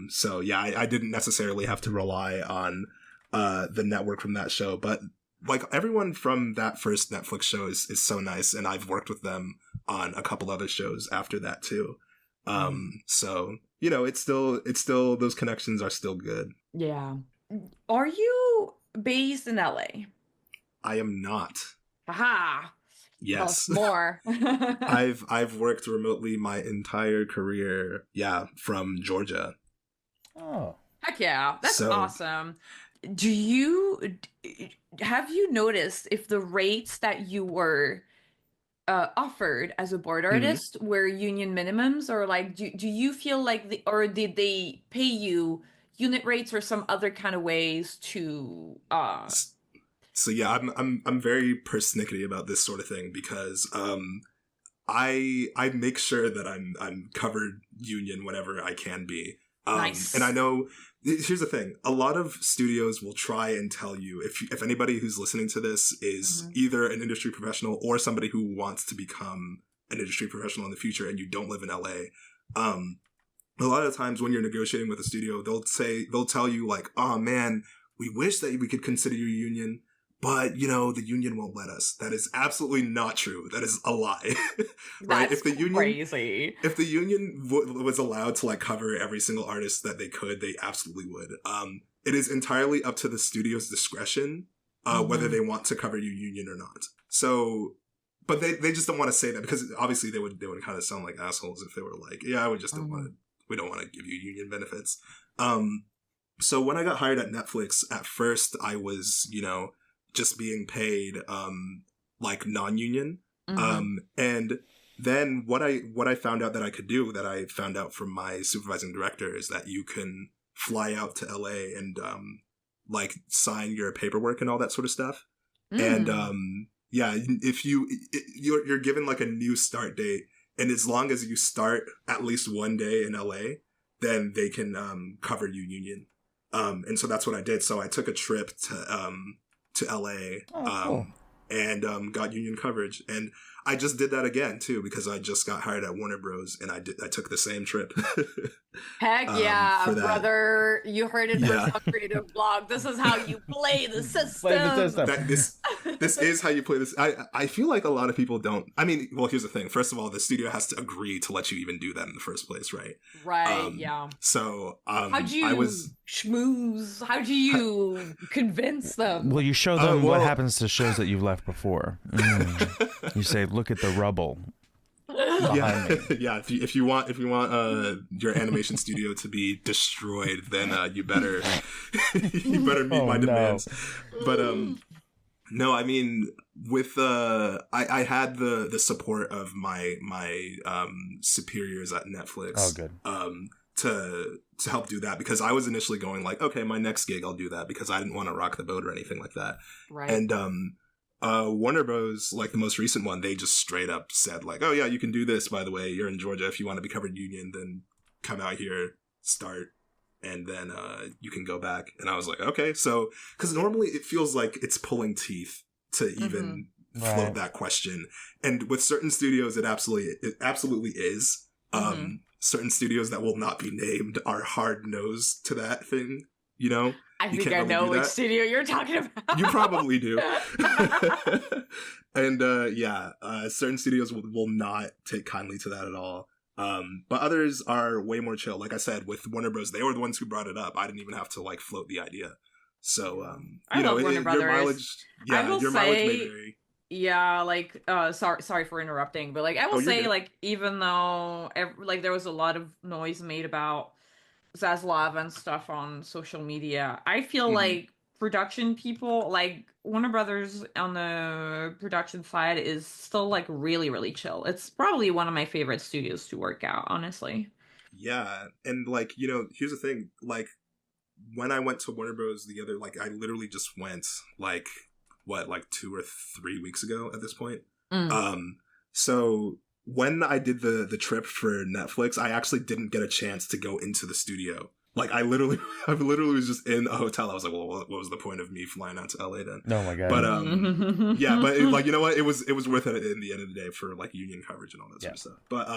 So yeah, I didn't necessarily have to rely on the network from that show, but like everyone from that first Netflix show is so nice, and I've worked with them on a couple other shows after that too. So, you know, it's still those connections are still good. Yeah. Are you based in LA? I am not. Aha. Yes. More. I've worked remotely my entire career, from Georgia. Oh. Heck yeah. That's awesome. Have you noticed if the rates that you were offered as a board artist were union minimums, or like do you feel like or did they pay you unit rates or some other kind of ways to So yeah, I'm very persnickety about this sort of thing because I make sure that I'm covered union whenever I can be. Nice. And I know, here's the thing, a lot of studios will try and tell you, if anybody who's listening to this is either an industry professional or somebody who wants to become an industry professional in the future and you don't live in LA, a lot of times when you're negotiating with a studio, they'll tell you like, oh man, we wish that we could consider you union, but, you know, the union won't let us. That is absolutely not true. That is a lie. Right? That's crazy. If the union was allowed to like cover every single artist that they could, they absolutely would. It is entirely up to the studio's discretion whether they want to cover you union or not. So, but they just don't want to say that because obviously they would kind of sound like assholes if they were like, yeah, we just don't want to give you union benefits. So when I got hired at Netflix, at first I was, you know, just being paid like non-union. And then what I found out that I could do, that I found out from my supervising director, is that you can fly out to LA and like sign your paperwork and all that sort of stuff. And if you're given like a new start date, and as long as you start at least one day in LA, then they can cover you union. And so that's what I did. So I took a trip to LA cool. and got union coverage, and I just did that again too because I just got hired at Warner Bros. And I took the same trip. Heck yeah, brother! You heard it from some creative blog. This is how you play the system. This this is how you play this. I feel like a lot of people don't. I mean, well, here's the thing. First of all, the studio has to agree to let you even do that in the first place, right? Right. Yeah. So, how'd you schmooze? How'd you convince them? Well, you show them what happens to shows that you've left before. You say, "Look at the rubble." Yeah, yeah. If you want your animation studio to be destroyed, then you better meet my demands. But no, I mean, with I had the support of my superiors at Netflix. Oh, good. To help do that, because I was initially going like, okay, my next gig I'll do that, because I didn't want to rock the boat or anything like that. Right. And Warner Bros, like the most recent one, they just straight up said like, oh yeah, you can do this, by the way, you're in Georgia, if you want to be covered union, then come out here, start, and then you can go back. And I was like, okay. So because normally it feels like it's pulling teeth to even float that question, and with certain studios it absolutely is. Certain studios that will not be named are hard nosed to that thing, you know. I think I know which studio you're talking about. You probably do. And certain studios will not take kindly to that at all. But others are way more chill. Like I said, with Warner Bros, they were the ones who brought it up. I didn't even have to like float the idea. So I love Warner Brothers. Your mileage may vary. Yeah, like sorry for interrupting, but like I will say, like, even though there was a lot of noise made about Zaslav and stuff on social media, I feel like production people, like Warner Brothers on the production side, is still like really, really chill. It's probably one of my favorite studios to work at, honestly. Yeah, and like, you know, here's the thing, like when I went to Warner Bros I literally just went like 2 or 3 weeks ago at this point. So when I did the trip for Netflix, I actually didn't get a chance to go into the studio. Like I literally was just in a hotel. I was like, well, what was the point of me flying out to LA then? Oh my god. But yeah, but like, you know what? It was worth it in the end of the day for like union coverage and all that sort of stuff. But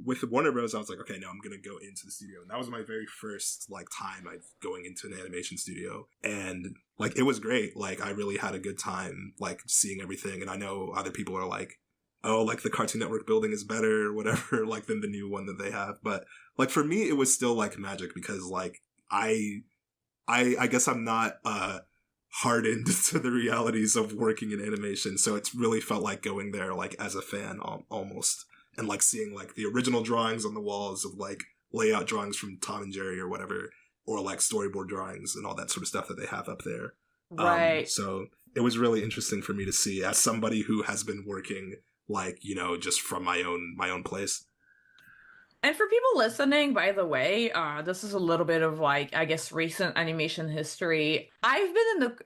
with Warner Bros, I was like, okay, now I'm gonna go into the studio. And that was my very first like time going into an animation studio, and like it was great. Like I really had a good time like seeing everything. And I know other people are like, oh, like the Cartoon Network building is better or whatever, like than the new one that they have. But like for me, it was still like magic, because like I guess I'm not hardened to the realities of working in animation, so it's really felt like going there like as a fan almost, and like seeing like the original drawings on the walls of like layout drawings from Tom and Jerry or whatever, or like storyboard drawings and all that sort of stuff that they have up there. Right. So it was really interesting for me to see as somebody who has been working like, you know, just from my own place. And for people listening, by the way, this is a little bit of like, I guess, recent animation history. I've been in the...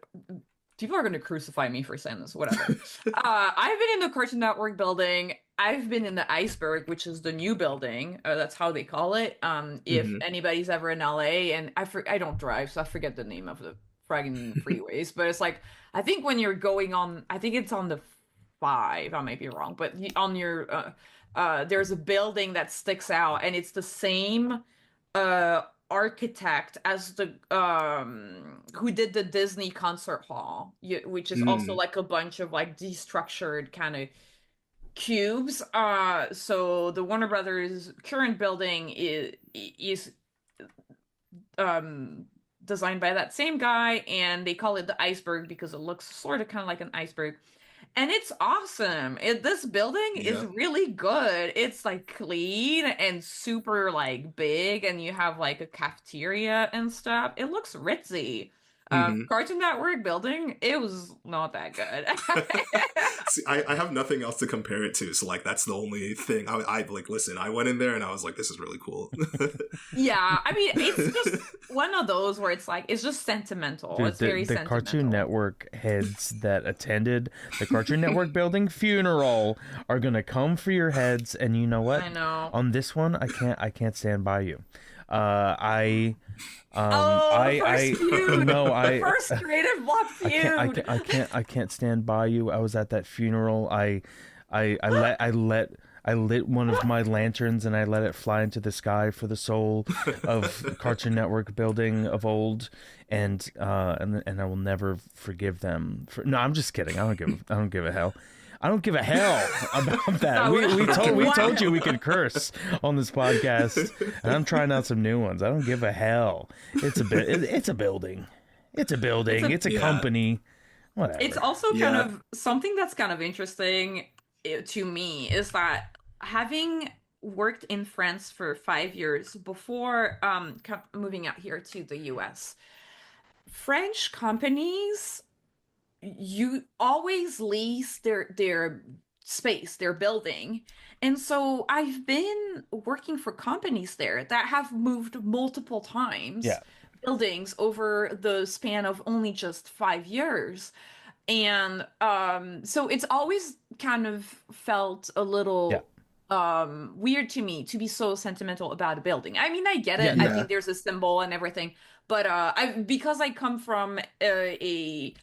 People are going to crucify me for saying this, whatever. I've been in the Cartoon Network building. I've been in the Iceberg, which is the new building. That's how they call it. If anybody's ever in LA, and I don't drive, so I forget the name of the friggin' freeways. But it's like, I think when you're going on, I think it's on the 5, I might be wrong, but on your there's a building that sticks out, and it's the same architect as the who did the Disney concert hall, which is also like a bunch of like destructured kind of cubes. So the Warner Brothers current building is designed by that same guy, and they call it the Iceberg because it looks sort of kind of like an iceberg. And it's awesome. This building is really good. It's like clean and super like big, and you have like a cafeteria and stuff. It looks ritzy. Cartoon Network building, it was not that good. See, I have nothing else to compare it to, so like that's the only thing. I like, listen, I went in there and I was like, this is really cool. Yeah, I mean, it's just one of those where it's like, it's just sentimental. Dude, it's very the sentimental. Cartoon Network heads that attended the Cartoon Network building funeral are gonna come for your heads, and you know what? I know. On this one, I can't stand by you. The first creative block feud. I can't stand by you. I was at that funeral. I let I lit one of my lanterns and I let it fly into the sky for the soul of Cartoon Network building of old, and I will never forgive them for. No, I'm just kidding. I don't give a hell. I don't give a hell about that. We told you we could curse on this podcast, and I'm trying out some new ones. I don't give a hell. It's a it's a building. It's a building. It's a company. Whatever. It's also kind of something that's kind of interesting to me is that having worked in France for 5 years before moving out here to the US, French companies, you always lease their space, their building. And so I've been working for companies there that have moved multiple times. Yeah. Buildings over the span of only just 5 years. And so it's always kind of felt a little weird to me to be so sentimental about a building. I mean, I get it. I think there's a symbol and everything, but because I come from a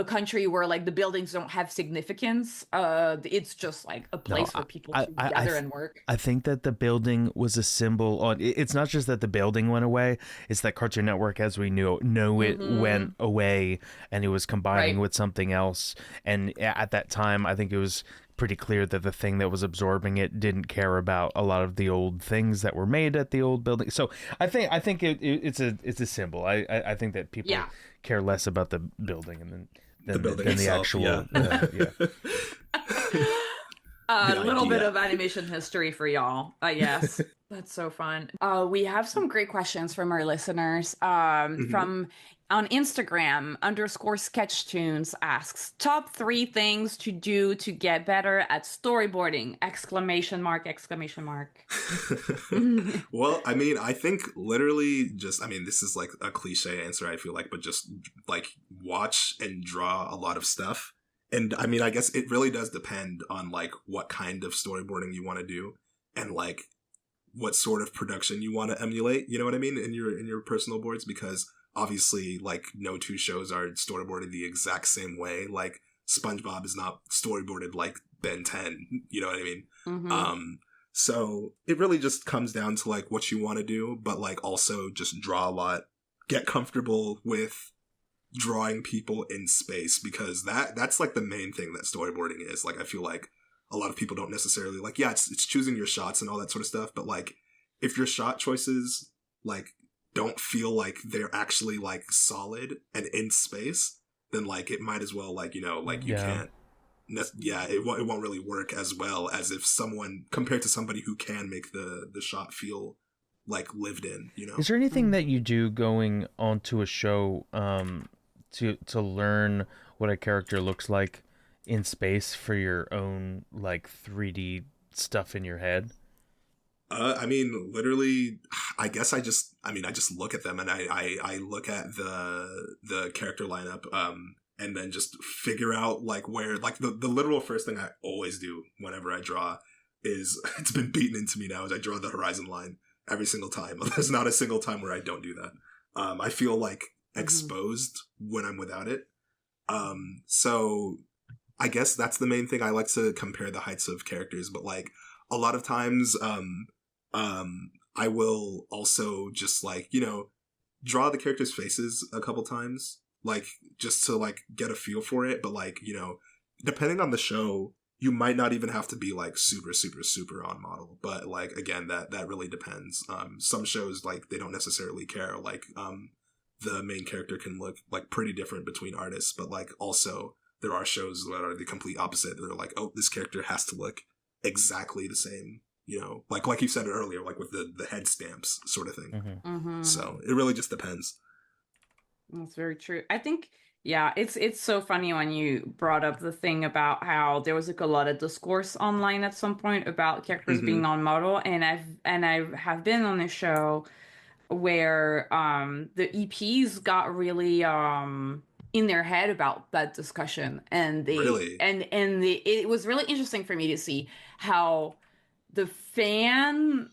country where like the buildings don't have significance, it's just like a place for people to gather and work. I think that the building was a symbol on. It's not just that the building went away; it's that Cartoon Network, as we know it, went away, and it was combining with something else. And at that time, I think it was pretty clear that the thing that was absorbing it didn't care about a lot of the old things that were made at the old building. So I think it's a symbol. I think that people care less about the building than the actual. A little bit of animation history for y'all, I guess. That's so fun. We have some great questions from our listeners. From on Instagram, _sketchtunes asks, top 3 things to do to get better at storyboarding! ! Well, I mean, I think literally just, I mean, this is like a cliche answer, I feel like, but just like watch and draw a lot of stuff. And I mean, I guess it really does depend on like what kind of storyboarding you want to do and like what sort of production you want to emulate, you know what I mean, in your personal boards, because obviously like no two shows are storyboarded the exact same way. Like SpongeBob is not storyboarded like Ben 10, you know what I mean? So it really just comes down to like what you want to do, but like also just draw a lot, get comfortable with drawing people in space, because that's like the main thing that storyboarding is. Like, I feel like a lot of people don't necessarily like, it's choosing your shots and all that sort of stuff, but like if your shot choices like don't feel like they're actually like solid and in space, then like it might as well like, you know, like you can't it won't really work as well as if someone compared to somebody who can make the shot feel like lived in, you know. Is there anything that you do going onto a show to learn what a character looks like in space for your own like 3D stuff in your head? I mean, literally, I guess I just look at them and I look at the character lineup, and then just figure out like where, like the literal first thing I always do whenever I draw is, it's been beaten into me now, is I draw the horizon line every single time. There's not a single time where I don't do that. I feel like exposed when I'm without it. So I guess that's the main thing. I like to compare the heights of characters, but like a lot of times, I will also just like, you know, draw the characters' faces a couple times, like just to like get a feel for it. But like, you know, depending on the show, you might not even have to be like super, super, super on model. But like, again, that really depends. Some shows, like, they don't necessarily care. Like, the main character can look like pretty different between artists, but like also there are shows that are the complete opposite. They're like, oh, this character has to look exactly the same, you know, like you said earlier, like with the head stamps sort of thing. So it really just depends. That's very true. I think, it's so funny when you brought up the thing about how there was like a lot of discourse online at some point about characters being on model, and I have been on a show where the EPs got really in their head about that discussion, and they Really? it was really interesting for me to see how the fan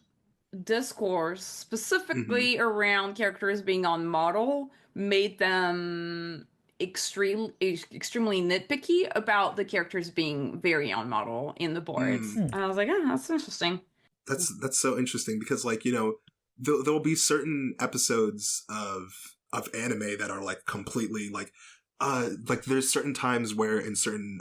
discourse specifically around characters being on model made them extremely nitpicky about the characters being very on model in the boards. And I was like, oh, that's interesting. That's so interesting because, like, you know, there'll be certain episodes of anime that are like completely like there's certain times where in certain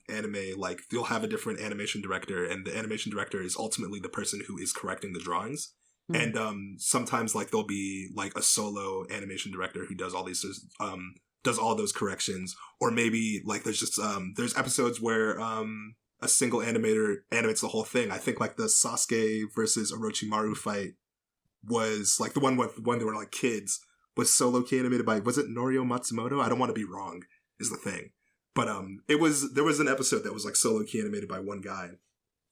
anime, like, you'll have a different animation director, and the animation director is ultimately the person who is correcting the drawings. And sometimes, like, there'll be like a solo animation director who does all these does all those corrections, or maybe like there's just there's episodes where a single animator animates the whole thing. I think like the Sasuke versus Orochimaru fight was like the one when they were like kids, was solo key animated by, was it Norio Matsumoto? I don't want to be wrong, is the thing. But there was an episode that was like solo key animated by one guy.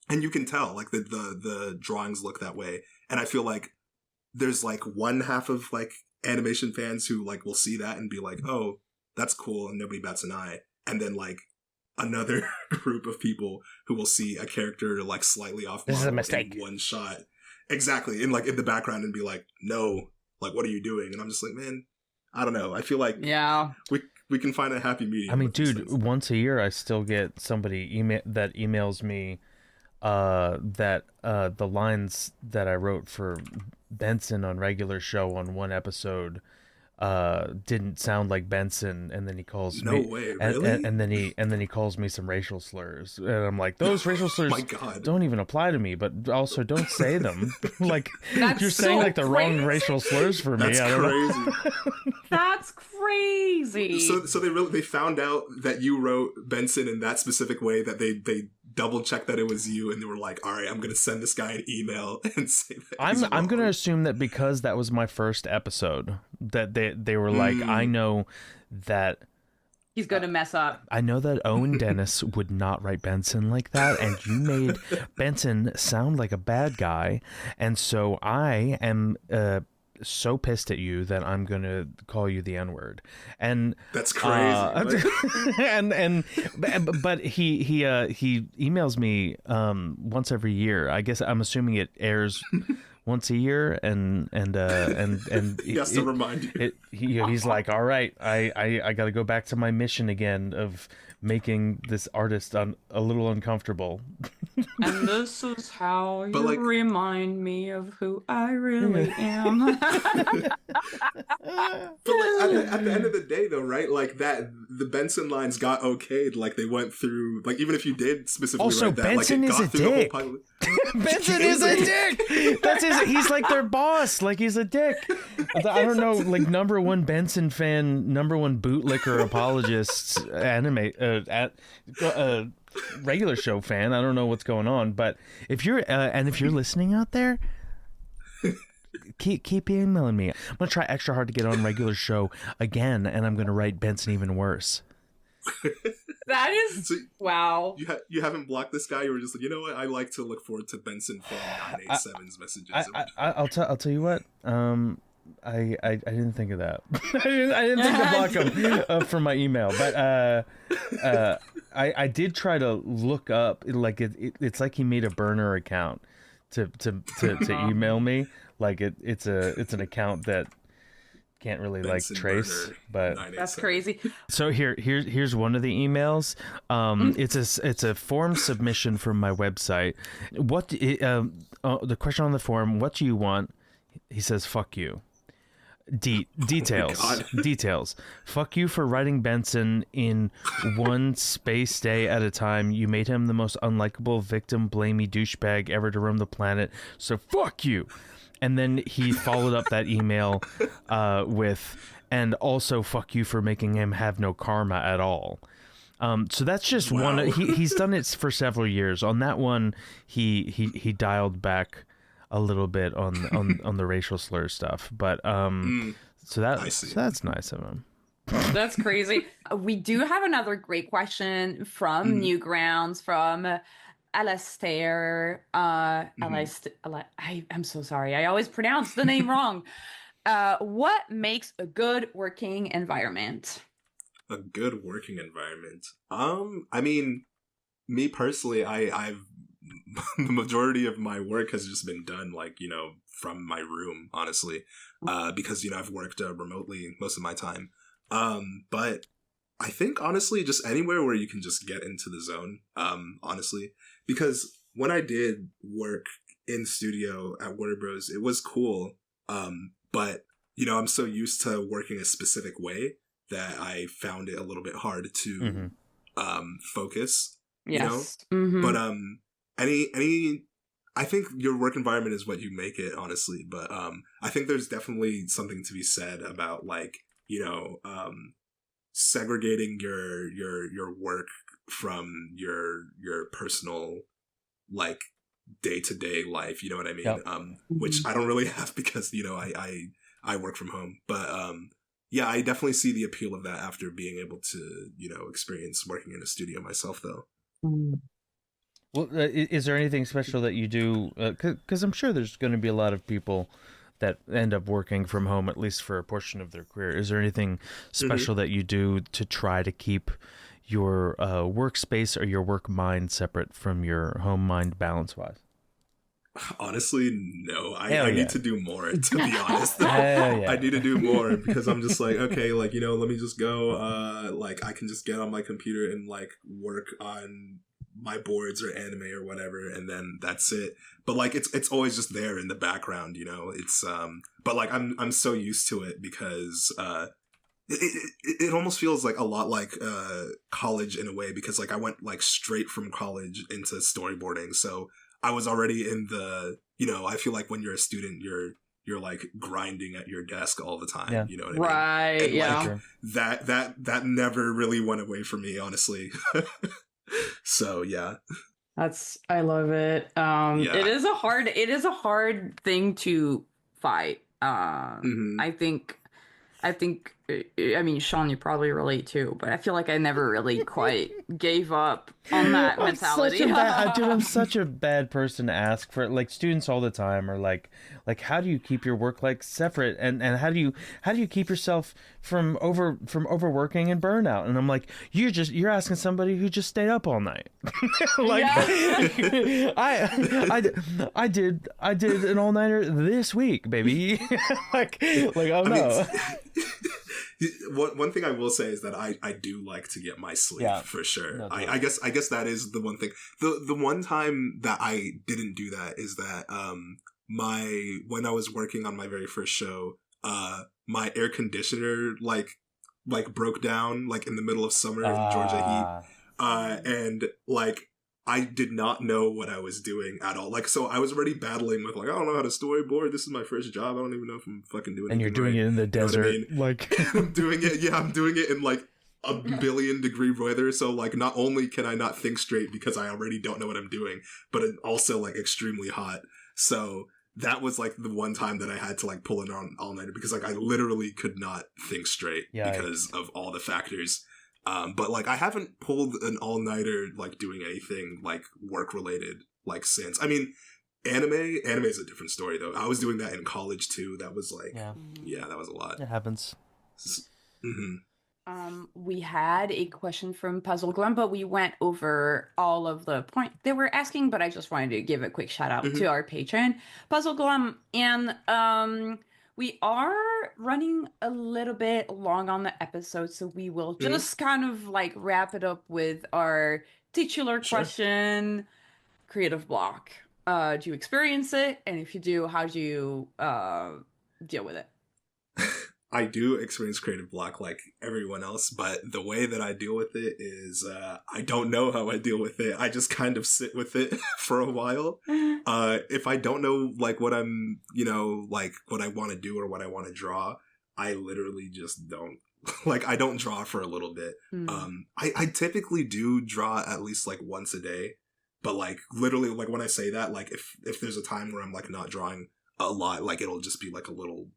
And you can tell, like, the drawings look that way. And I feel like there's like one half of like animation fans who like will see that and be like, oh, that's cool, and nobody bats an eye. And then like another group of people who will see a character like slightly off this is a mistake in one shot. Exactly. In like in the background and be like, no, like, what are you doing? And I'm just like, man, I don't know. I feel like we can find a happy medium. I mean, dude, once a year I still get somebody emails me that the lines that I wrote for Benson on regular show on one episode didn't sound like Benson, and then he calls me. No way, really? And then he calls me some racial slurs, and I'm like, those racial slurs My God. don't even apply to me, but also don't say them. Like, That's you're saying so like the crazy. wrong racial slurs for me. That's I don't know. crazy. That's crazy. So they found out that you wrote Benson in that specific way, that they double checked that it was you, and they were like, all right, I'm gonna send this guy an email and say that I'm gonna assume that because that was my first episode, that they were like, I know that he's going to mess up. I know that Owen Dennis would not write Benson like that, and you made Benson sound like a bad guy, and so I am so pissed at you that I'm gonna call you the N-word. And that's crazy. But he emails me once every year. I guess I'm assuming it airs once a year, and he has to remind you. He's like, all right, I got to go back to my mission again of making this artist a little uncomfortable. And this is how you like, remind me of who I really am. But like at the end of the day, though, right? Like that, the Benson lines got okayed. Like they went through. Like even if you did specifically also, write that, Benson like it is got a through the whole dick. pilot. Benson is a dick. That's his. He's like their boss. Like he's a dick. I don't know. Like number one Benson fan, number one bootlicker apologist, regular show fan. I don't know what's going on, but if you're listening out there, keep emailing me. I'm gonna try extra hard to get on regular show again, and I'm gonna write Benson even worse. That is so, wow. You haven't blocked this guy. You were just like, you know what? I like to look forward to Benson fan 987's messages. I'll tell you what. I didn't think of that. I didn't think to block him from my email, but I did try to look up. Like it's like he made a burner account to email me. Like it's an account that can't really Benson like trace, Burner, but that's crazy. So here's one of the emails. It's a form submission from my website. The question on the form: what do you want? He says, "Fuck you." Details. Details. Fuck you for writing Benson in one space day at a time. You made him the most unlikable victim, blamey douchebag ever to roam the planet. So fuck you. And then he followed up that email with, and also fuck you for making him have no karma at all. So that's just one. He's done it for several years. On that one, he dialed back a little bit on the racial slur stuff, but so that's nice of him. That's crazy. We do have another great question from Newgrounds from Alastair. I'm so sorry. I always pronounce the name wrong. What makes a good working environment? A good working environment. I mean, me personally, I've the majority of my work has just been done, like, you know, from my room, honestly, because, you know, I've worked remotely most of my time. But I think honestly, just anywhere where you can just get into the zone. Honestly, because when I did work in studio at Warner Bros, it was cool. But I'm so used to working a specific way that I found it a little bit hard to focus. Yes. But any I think your work environment is what you make it, honestly. But I think there's definitely something to be said about like segregating your work from your personal like day-to-day life, you know what I mean? Yep. Which I don't really have because I work from home. But yeah, I definitely see the appeal of that after being able to experience working in a studio myself, though. Well, is there anything special that you do? Because I'm sure there's going to be a lot of people that end up working from home, at least for a portion of their career. Is there anything special that you do to try to keep your workspace or your work mind separate from your home mind balance-wise? Honestly, no. I need to do more, to be honest. Yeah. I need to do more because I'm just like, okay, like, let me just go, like, I can just get on my computer and, like, work on my boards or anime or whatever, and then that's it. But, like, it's always just there in the background, it's, but, like, I'm so used to it because, it almost feels like a lot like college in a way, because, like, I went, like, straight from college into storyboarding, so I was already in the, I feel like when you're a student, you're like grinding at your desk all the time. Yeah. You know what I mean? Right. And Yeah. like that never really went away from me, honestly. So yeah. I love it. It is a hard thing to fight. I mean, Sean, you probably relate too, but I feel like I never really quite gave up on that mentality. I'm such a bad person to ask for. Like, students all the time are like, how do you keep your work like separate, and how do you keep yourself from overworking and burnout? And I'm like, you're asking somebody who just stayed up all night. Like, I did an all nighter this week, baby. like oh no. One thing I will say is that I do like to get my sleep, for sure. No, I guess that is the one thing. The one time that I didn't do that is that when I was working on my very first show, my air conditioner like broke down like in the middle of summer in Georgia heat, and like I did not know what I was doing at all. Like, so I was already battling with, like, I don't know how to storyboard. This is my first job. I don't even know if I'm fucking doing it. And you're doing it in the desert. I mean? Like, I'm doing it in, like, a billion-degree weather. So, like, not only can I not think straight because I already don't know what I'm doing, but it's also, like, extremely hot. So that was, like, the one time that I had to, like, pull an all-nighter because, like, I literally could not think straight because of all the factors. But like I haven't pulled an all-nighter like doing anything like work related like since. I mean, anime is a different story though. I was doing that in college too. That was like that was a lot. It happens. We had a question from Puzzle Glum, but we went over all of the point they were asking, but I just wanted to give a quick shout out to our patron, Puzzle Glum, and we are running a little bit long on the episode, so we will just kind of like wrap it up with our titular question, creative block. Do you experience it? And if you do, how do you deal with it? I do experience creative block like everyone else, but the way that I deal with it is I don't know how I deal with it. I just kind of sit with it for a while. If I don't know like what I'm, like what I want to do or what I want to draw, I literally just don't. Like I don't draw for a little bit. I typically do draw at least like once a day, but like literally like when I say that, like if there's a time where I'm like not drawing a lot, like it'll just be like a little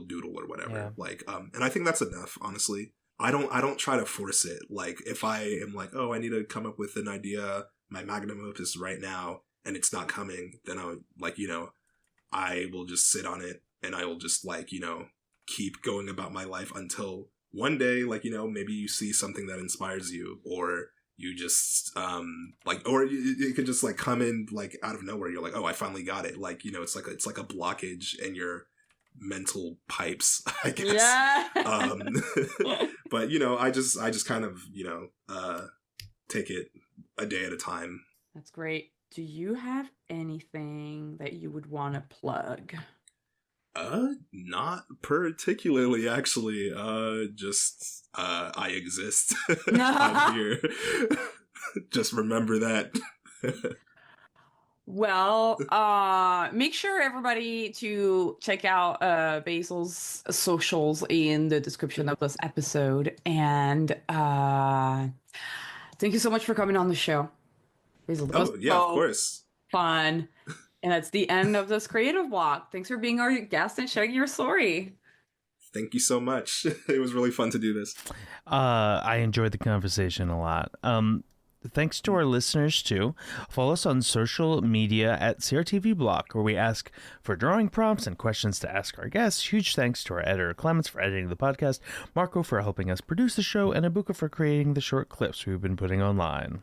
doodle or whatever. Like and I think that's enough, honestly. I don't try to force it. Like if I am like, oh, I need to come up with an idea, my magnum opus right now, and it's not coming, then I like, I will just sit on it and I will just like, keep going about my life until one day, like, maybe you see something that inspires you, or you just like, or it could just like come in like out of nowhere. You're like, oh, I finally got it. Like, it's like a blockage in your mental pipes, I guess. But, you know, I just kind of, you know, take it a day at a time. That's great. Do you have anything that you would want to plug? Not particularly, actually. Just, I exist. I'm here. Just remember that. Well, make sure everybody to check out Basil's socials in the description of this episode. And thank you so much for coming on the show. Basil, Oh, yeah, of course. Fun. And that's the end of this creative block. Thanks for being our guest and sharing your story. Thank you so much. It was really fun to do this. I enjoyed the conversation a lot. Thanks to our listeners, too. Follow us on social media at CRTV Block, where we ask for drawing prompts and questions to ask our guests. Huge thanks to our editor, Clements, for editing the podcast, Marco for helping us produce the show, and Ibuka for creating the short clips we've been putting online.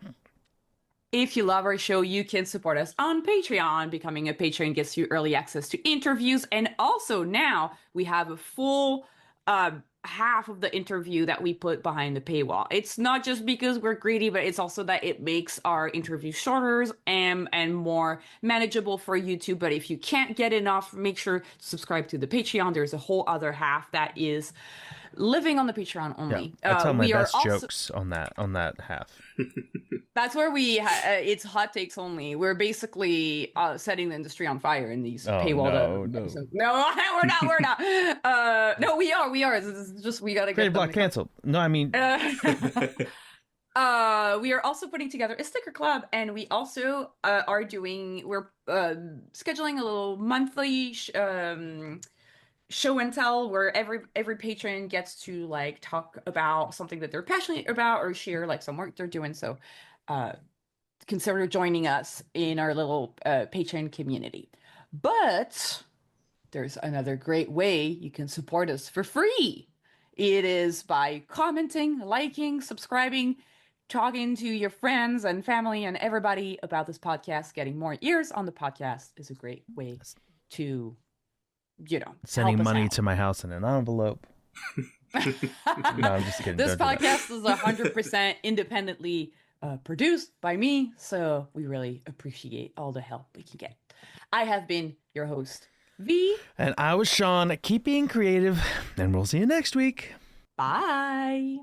If you love our show, you can support us on Patreon. Becoming a patron gets you early access to interviews. And also now we have a full half of the interview that we put behind the paywall. It's not just because we're greedy, but it's also that it makes our interview shorter and more manageable for YouTube. But if you can't get enough, make sure to subscribe to the Patreon. There's a whole other half that is living on the Patreon only. Yeah, I tell my best jokes on that half. That's where it's hot takes only. We're basically setting the industry on fire in these paywall. No, we're not. No, we are. It's just we gotta Creative get block canceled. No, I mean. We are also putting together a sticker club, and we also we're scheduling a little monthly show and tell where every patron gets to like talk about something that they're passionate about or share like some work they're doing. So consider joining us in our little patron community. But there's another great way you can support us for free. It is by commenting, liking, subscribing, talking to your friends and family and everybody about this podcast. Getting more ears on the podcast is a great way to, sending money to my house in an envelope. No, I'm just kidding. This podcast is 100% independently produced by me, so we really appreciate all the help we can get. I have been your host, V. And I was Sean. Keep being creative, and we'll see you next week. Bye.